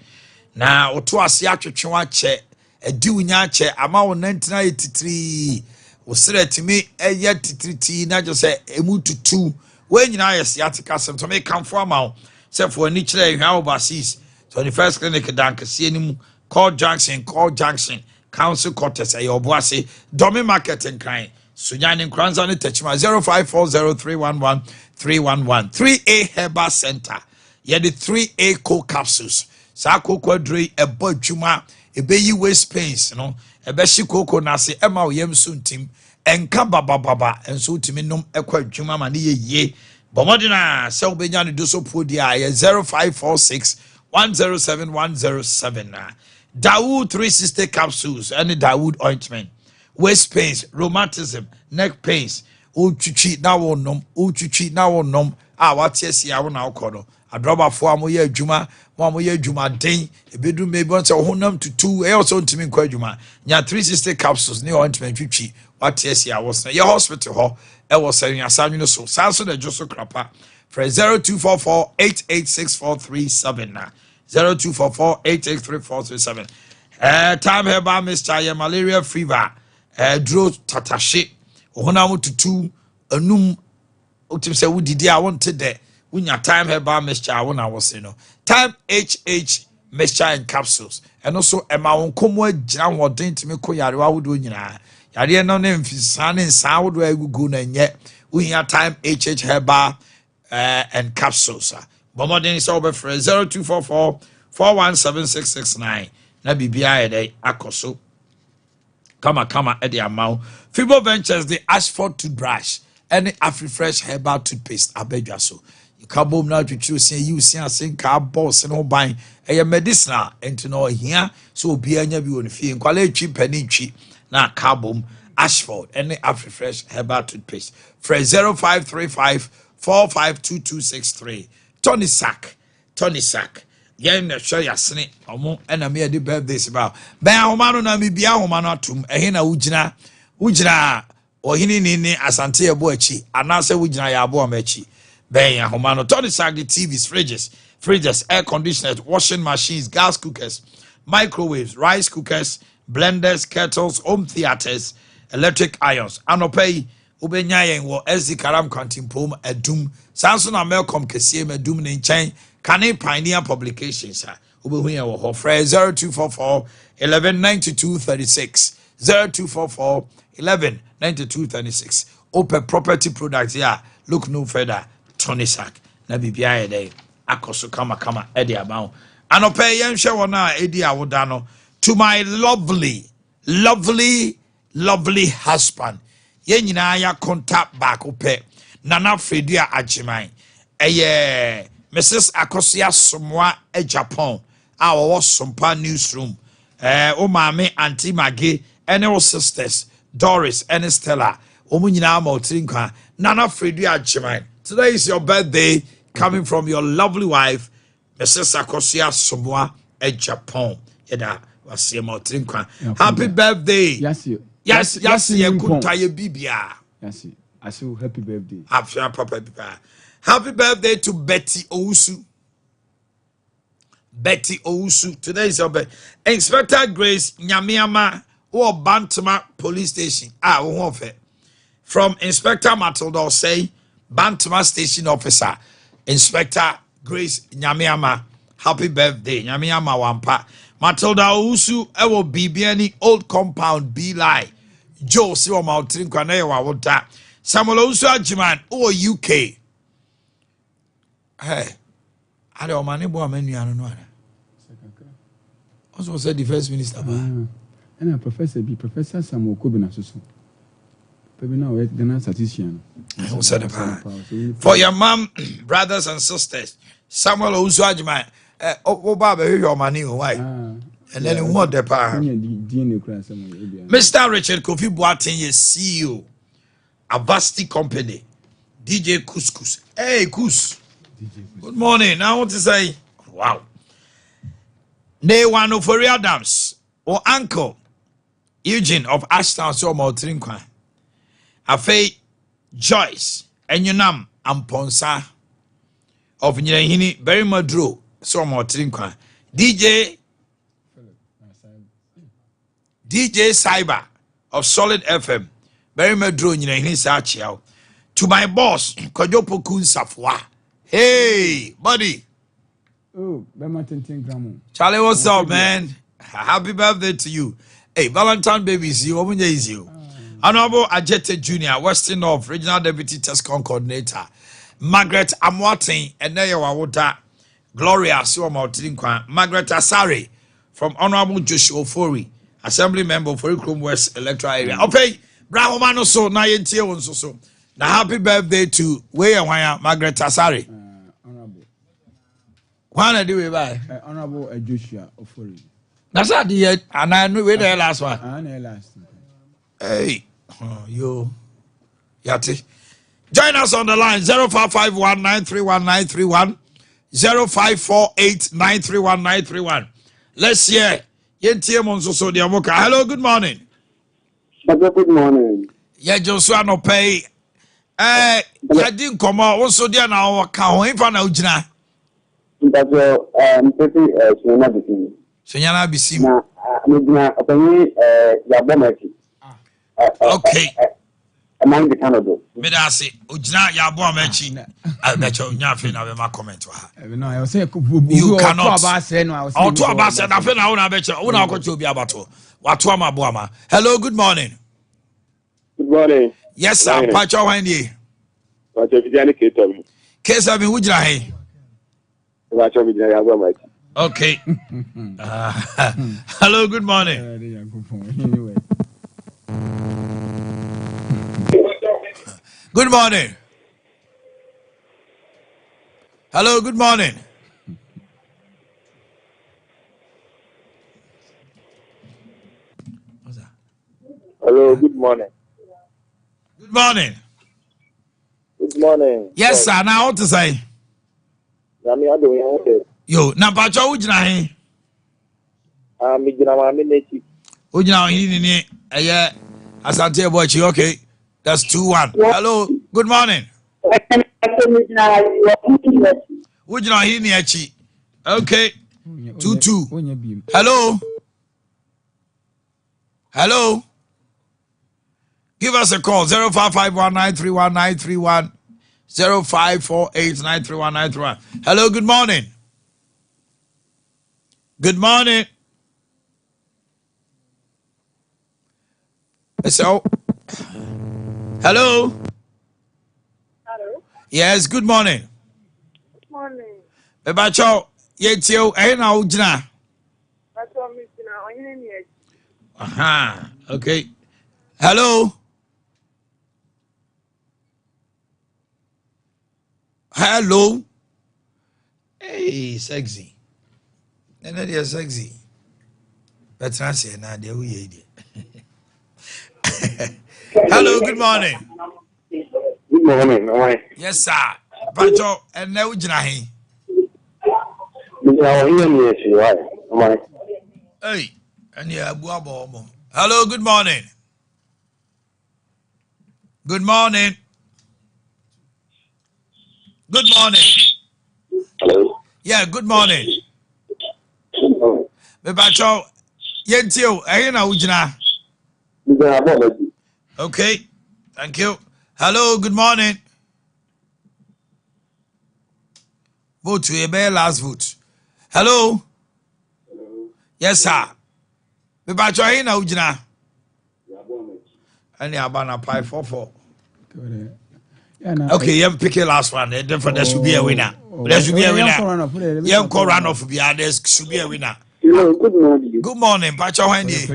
Na oto ase atwetwe che edi unya che ama wo 1983. Wo sere timi eye titriti na just say emu tutu. When you know yes, sciatica symptom may come from out. Except for any chile how overseas. 21st clinic dank see call junction, council quarters a your bossy, domi market and kind. Sunyan in Crans on the Techma 0540311311 3A Herbal Center. Yet the 3A co capsules. Sako quadri a bojuma, a bayi waist pains, a beshi coco nasi, Emma Yem soon team. Enka baba and so to me num equa juma mani ye bomodina sell benyani do so podia 0546 107 107 Dawood 360 capsules and Dawood ointment, waist pains, rheumatism, neck pains, uchuchi na wonom what yes ya wona okono adroba fo amoye adwuma amoye adwuma den ebedu maybe on say honam tutu e also ntimi kwa adwuma nya 360 capsules ne ointment twitwi what yes ya was your hospital ho e was saying asanyu so sanso de joso krapa for 0244 886437 0244 883437 time heba Mr. malaria fever dro tatashi honam tutu anum utim say we did I wanted there when your time herbal mixture when I was time HH mixture and capsules and also Emma won come with jam or dint to me ko yare wa wodo nyina yare no na mfisane nsa wodo agugu na nye when your time HH herbal and capsules bomodin is over for 0244 417669 na bibia dey akoso kama at the amount Fibo Ventures the Ashford toothbrush any Afri-Fresh herbal toothpaste abedwaso you can boom now to choose you see a car boss and no buying a medicinal and to know here so be a new one fee and quality cheap penny cheap now carbon Ashford any Afri-Fresh herbal toothpaste fresh 0535 452263 Tony Sack yen na hwe yasene omo na me ade birthdays about ben ahoma na me bia ahoma no atum ehe na wugina ohini ni asante ebo achi anase wugina ya abo amachi ben ahoma no Tony Sack the TVs fridges air conditioners washing machines gas cookers microwaves rice cookers blenders kettles home theaters electric irons anopay ubenya yen wo SD Karam Kwantimpom adum sanso na Melcom kesie madum ne nchen Kane Pioneer Publications ubehu yen wo ho fra 0244 119236 0244 119236 open property products here. Look no further. Tony Sack. Na bibia day. Akoso kama edi about. And pay yen shawana edi awodano to my lovely husband. Yen ya contact back upe. Nana Fredia Ajimai. Mrs. Akosia Somwa Japan. Our Sompa newsroom. Mame Auntie Maggie and our sisters Doris and Stella. Omunyina Motrinkwa. Nana Fredia Ajimai. Today is your birthday, coming from your lovely wife, Mrs. Akosia Somwa Japan. Yeda was your Motrinkwa. Happy birthday. Yes, you. Yes, you could tie a bibia. Yes, I say happy birthday. Happy birthday to Betty Owusu. Betty Owusu. Today is your birthday. Inspector Grace Nyamiama or Bantama Police Station. From Inspector Matilda say Bantama Station Officer. Inspector Grace Nyamiama. Happy birthday. Nyamiama Wampa. Matilda Owusu ewo BBN old compound be lie. Joe Siwa Mountain Kwanewa Wota. Samuel Owusu Ajiman or UK. Hey, I don't money boy menu. I don't know. Also said the first minister. And a professor be Professor Samuel Kobina Susu. Maybe now the nice statistician. For your mom, brothers and sisters, Samuel Owusu Ajiman. Oh, Baba, your money, why? And then what the power? Mr. Richard Kofi Boateng, CEO, Avasti Company, DJ Couscous. Hey, Kus. Good morning. Now, what to say? Wow. Ne one of Adams or Uncle Eugene of Ashton, so Motrinkwa. Afe Joyce, and Yunam, and Ponsa of Nyahini, Berry Madro, so Motrinkwa. DJ Cyber of Solid FM, Berry Madro, Nyahini Sachiao. To my boss, Kojopo Kun Safwa. Hey, buddy. Oh, Charlie, what's up, man? Happy birthday to you. Hey, Valentine baby is you. Omunye is you. Honorable Ajete Jr., Western North Regional Deputy Tescon Coordinator. Margaret Amwatin, and Wawota. Gloria Siwamautrinkwa. Margaret Asari from Honorable Joshua Ofori, Assembly Member for Ikrum West Electoral Area. Okay, bravo mano so na yentie won so. Na happy birthday to Margaret Asari. One do we buy? Honorable Joshua Ofori. That's not the yet, and I knew the last one. Last. Hey, yo, Yati. Join us on the line 0551931931, 0548931931. Let's hear. Hello, good morning. Good morning. Yeah, Joshua no pay. I didn't come out. Also, there now, Kahoin Ujina. That's Sunyana Bisim. Okay. Among the Canada. Medasi, Ujina Yabo Mechi. I bet you nothing of my comment. You cannot. I'll talk about it. I feel I bet you. I want to be about to. Watuama Buama. Hello, good morning. Good morning. Yes, sir. Pacho Wendy. Case of Ujina. Okay. Hello, good morning. Good morning. Hello, good morning. What's that? Hello, good morning. Good morning. Good morning. Yes, sir. Now, what to say? Yo, na pacho ujina he? Ujina he ni Asante Boakye. Okay, that's 2-1. Hello, good morning. Ujina he ni echi. Okay, 2-2. Hello. Hello. Give us a call 0551931931. 0548931931. Hello, good morning. Good morning. So, Hello. Hello. Yes, good morning. Good morning. Bebacho, yetio, na ujina. That's what I'm missing now. Omanhene Yaw. Aha, okay. Hello. Hello. Hey, sexy. And that is sexy. That's not saying now, there we Hello, good morning. Good morning. Why? Yes, sir. Bacho, and now ujina. Why? Hey, and yeah, Buabo. Hello, good morning. Good morning. Good morning. Hello. Yeah, good morning. Bebacho, yentio, na ujina. Okay, thank you. Hello, good morning. Vote to a last vote. Hello. Yes, sir. Bebacho, na ujina. Any abana pie 4-4. Okay, you pick a last one. There should be a winner. There should be a winner. Young call run off. There should be a winner. Hello, good morning. Good morning, Pacho Wendy.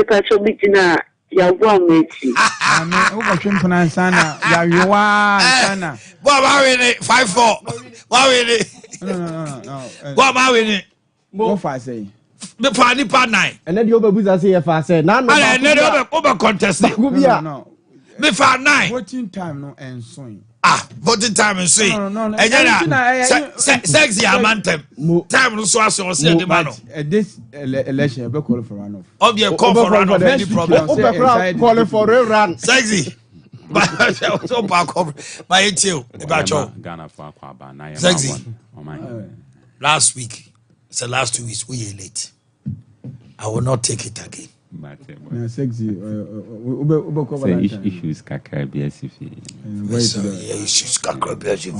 Pacho Bitina, Yawameti. What am I winning? 5-4. What winning? No. What am I winning? What I say? The party part 9. And then the Obabuza say if I said, no, And then over contest. No. Me for 9. Voting time no and swing. Voting time and swing. No. Sexy amantem. Time no so as say the man. This election be call for runoff. Of your call for runoff any problem. Calling for rerun. Sexy. So back over. My etio. Ghana for Aquaba na Sexy. Last week. It's the last 2 weeks. We are late. I will not take it again. Sexy. Issues kakra BSF. Issues kakra BSF.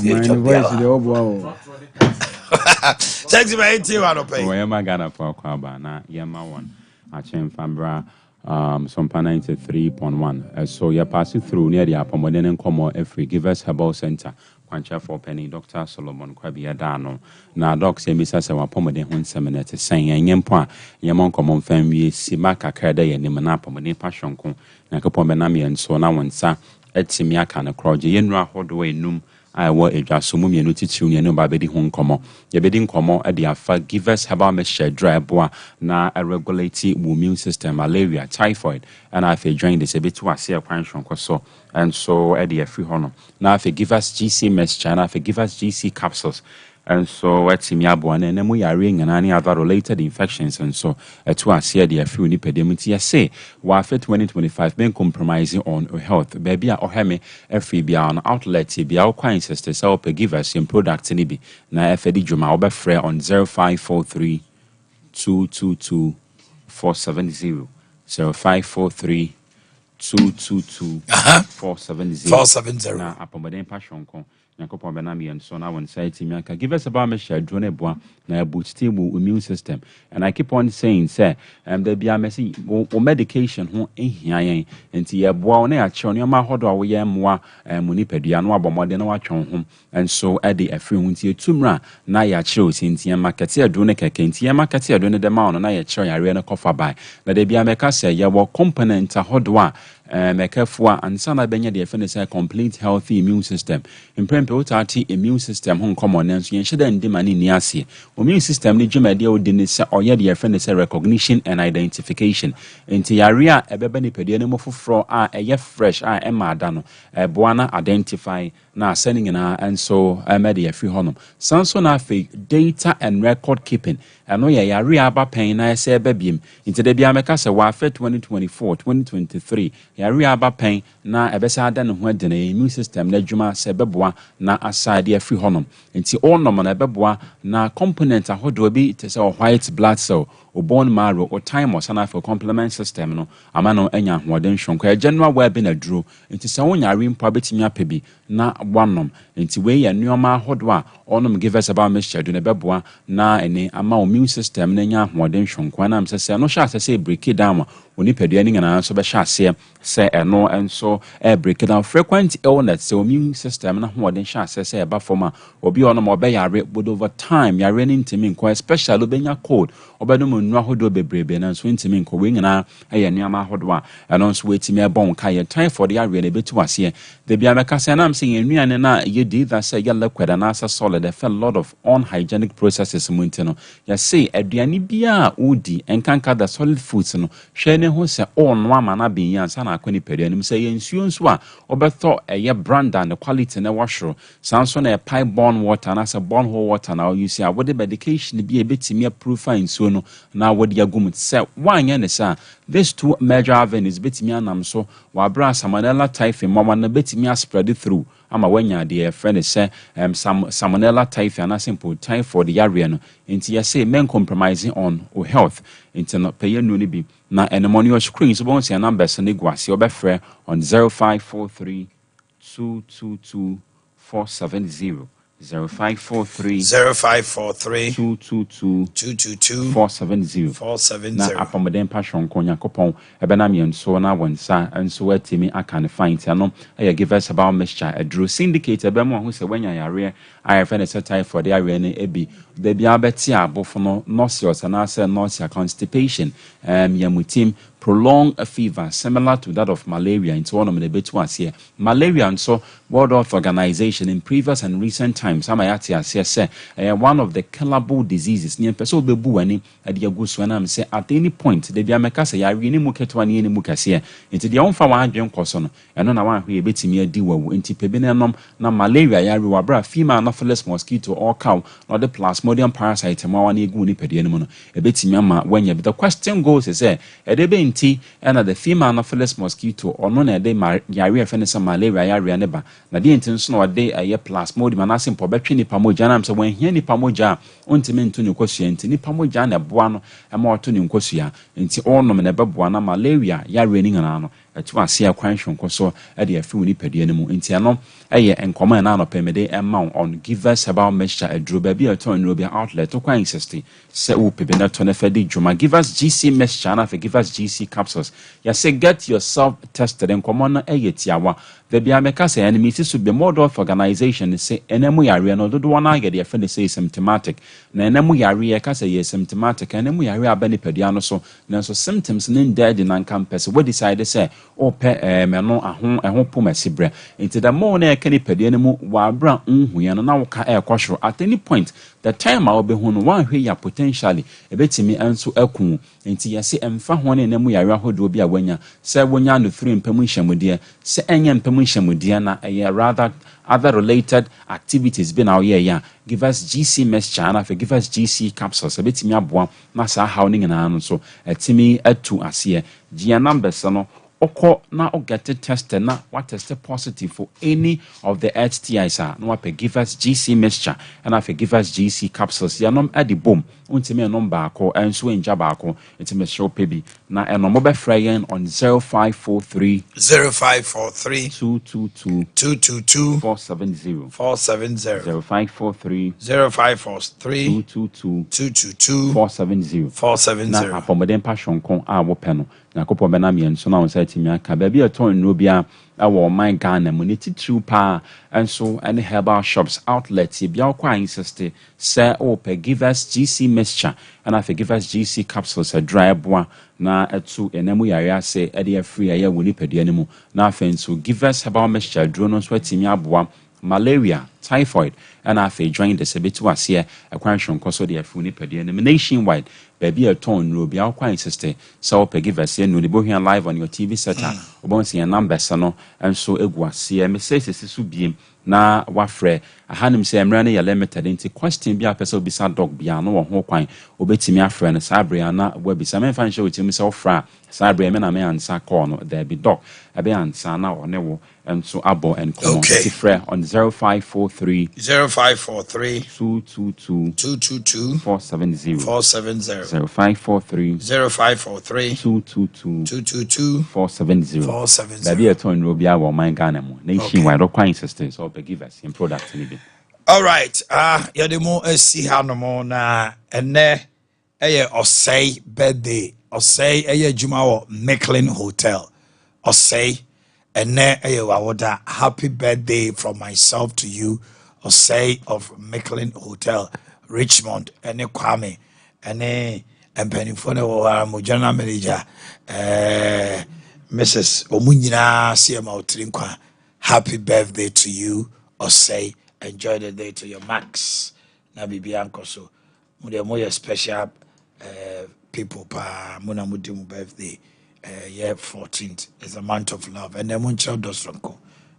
Sexy by etio anope. We am Ghana for Aquaba na yema one. Achem Fambra Sompa 93.1. So you're passing through near the Apomodene and Como every Givers Herbal Center. Kwancha for Penny, Dr. Solomon Kwabia Dano. Na doc say Mr. Sawa Pomode Hun Seminate saying, and Yempa, Yamon common family, Simaka Kada, and Nimanapomone Pashonko, Nakapomenami, and so now one sa, Etimiaka and a crowd, Yenra Hodway Num. I were a Jasumumi and Utituni and Babedi Hong Como. Yabedin Como at the Alpha Givers Haba Meshe Dry Bois, na a regulated immune system, malaria, typhoid, and I feel join this a bit to a sea so and so at the free honor. Now if give us GC mesh China, if give us GC capsules. And so at Simiabuan and then we are ring and any other related infections and so at once here the few nipedemic say Wafe 2025 been compromising on health baby or hemi every be on outlet be our quine sisters help give us in product nibi na FD Juma obe frere on 0543 222 470 0543 222 470 na apomeden passion kon Yakopo Benami and so now on site give us about Michelle Dronebois na boost immune system. And I keep on saying, say, there be a messy or medication who ain't here and tia boa na chon your ma hodo we yamwa munipedia no abomode na watwon hom and so ade afri huntie tumra na ya chiro sintia market ya drone keke ntia market ya drone de ma no na ya chiro yare na kofa by na de bia meka say ya wo component hodo a mekafua ansana benya de fene say complete healthy immune system imprempe utati immune system hon common nso yen hyeda ndima ni ni ase immune system ni dwumade o de ne say oye de fene say recognition and identification enti yare a ebeba ni pedie ne mofoforo a eye fresh a ema ada no boana identify na sending na and so made a free honum sanso na fe data and record keeping eno ye yare aba pen na say babiem enti de bia meka say wa fe 2024 2023 yare aba pen na ebesa ada ne ho de na immune system na dwuma se beboa na aside a free honum enti all no na beboa na component ahodo bi te say white blood cell bone marrow or time or sana for complement system no amano enya hoden shonko general well be na duro nti se wonya rimpa betimi apebi na wanom nti we ya nneoma hodo a onom give us about mixture do na beboa na ene ama immune system na nya hoden shonko na am se no sha se break it down oni padua ni ngana so be sha se eno enso break it down frequent illness so immune system na hoden sha se eba forma obi onom obe yare but over time yare ni ntimi nko especially obenya cold obedum nnu ahodo bebrebe na so ntimi nko we ngana eye nneoma ahodo a eno nso wetimi ebon ka ye typhoid yare na betu ase de bia meka se na am se nnuane na ye di that say ye liquid and as solid there fell a lot of unhygienic processes muntino ya say aduane bia odi enkanka the solid foods no hwe ne ho se on no ama na bin yansa na akwani padua nim say ye nsuo nso a obeto eye brand and quality na washro sanso na pipe borne water na say borne hole water na you see what the medication bia betimi approve nsuo no na wodi agum say wanye ne sa these two major avenues betimi anam so wa bra salmonella typhi mama na betimi spread through ama wanya de friend say salmonella typhi and simple typhoid yare no nti ya say men compromising on health nti no pay no ni bi na enemoni your screen so bon say numbers na guase obefre on 0543 222 470 0543 222 470 na apomoden passion konya kopon ebena mi enso na wonsa enso atimi aka ne find no give us about mixture adro syndicate ebema ho se wanya yare IFN set for the area ne ebi de bia beti abofo no nauseous and say nausea constipation yamutim prolonged a fever similar to that of malaria into one of the betu ase malaria and so World Health Organization in previous and recent times amayati ase say one of the killable diseases near person bebu ani ade agusu na am say at any point de bia meka say yare ni muketo ani ni mukase into the onfa wa adwen koso no eno na wa hwe betimi adi wawu enti pebe ne nom na malaria yare wa bra female anopheles mosquito or cow or the plasmodium parasite ma wa na egu ni pede ne mu no ebetimi ama wanya but the question goes is say edebe nti na the female anopheles mosquito or no na de yare fe ne say malaria yare ne ba na de nti nso na de plasmodium na simple betwe ni pamoja na am say wan hia ni pamoja ontimi nto ni kwasua nti ni pamoja na boa no ma oto ni kwasua nti onom na beboa na malaria yare ni ngana no etu ase akwanhwe nkoso e de afi woni padua ne mu nti ano eye enkoma na anopemede emma on give us about mixture adro ba bia to nro bia outlet to kwan insist se wo pebe na to na fedi juma give us GC mixture na give us GC capsules ya say get yourself tested enkoma na eye tiawa the bia meka say enemy so be more of organization say enemu yare no do do na get the friend say symptomatic na enemu yare ka say symptomatic enemu yare abani padua no so na so symptoms nin dead in campus we decide say o pe meno ahon pomasibre into the more na kani padua ne mu wa bra nhuya no na wo ka kwahoro at any point the time a obehu no wan hwe ya potentially ebetimi anso aku nti yase emfa ho ne nemu yare ahodo bi a wanya se wonya no 3 mpamu hyamude se enya mpamu hyamude na rather other related activities be now yeah give us GC mixture na give us GC capsules ebetimi aboa na sa haw ne ngina no so etimi atu ase gia numbers no oko na o get tested na what test positive for any of the HTIs no what give us GC mixture and I give us GC capsules ya nom adi boom untime nom baako enso enja baako intime show pebi na eno mo be fryen on 0543 222 470 0543 222 470 na apomeden passion kon a wo pe no na kopo be na me enso na won say timi aka ba bi eton no bia awo my Ghana mu ne titru pa enso any herbal shops outlets bia kwa insist say give us GC mixture and I give us GC capsules a dry boa na etu enemu yare ase e dey free aye woni padua ne mu na afenso give us herbal mixture dro no so atimi aboa malaria typhoid and afi join the sebetu ase akwanhwe nkoso dey afi woni padua ne mu nationwide baby a ton no bia kwa insist so give us no the bohia live on your TV setter obon see numbers no enso egu ase messages su biem na wafrɛ ahanim sɛ mmerɛ no yɛ limited nti question bi a pɛ sɛ obisa dog bia no wɔ ho kwan obɛtumi afrɛ no saa bere na wabisa memfa nhyɛ wotimi sɛ wofrɛ a saa bere me na me ansa call no daabi dog ɛbɛ ansa na ɔne wo nso abɔ nkɔmmɔ nti frɛ on 0543 222 470 0543 222 470 baabi ɛtɔn nnuro biara wɔ ɔman Ghana mu na ɛhyi wa ɛdɔkwan sisters so ɔbɛgi vaccine product no bi. All right, yɛde mo asi ha no mo na ɛnɛ ɛyɛ ɔsɛe birthday ɔsɛe ɛyɛ adwuma wɔ Alkaline Hotel ɔsɛe ɛnɛ ɛyɛ wawoda happy birthday from myself to you ɔsɛe of Alkaline Hotel Richmond ɛne Kwame ɛne mpanimfoɔ no wɔ hɔ mo general manager Mrs. Ɔmo nyinaa sɛ ma ɔtiri nkwa happy birthday to you ɔsɛe. Enjoy the day to your max. Na bibi anko so. Mude moye special people pa muna mudimu birthday. Yeah, 14th is a month of love. And then muncha dosronko.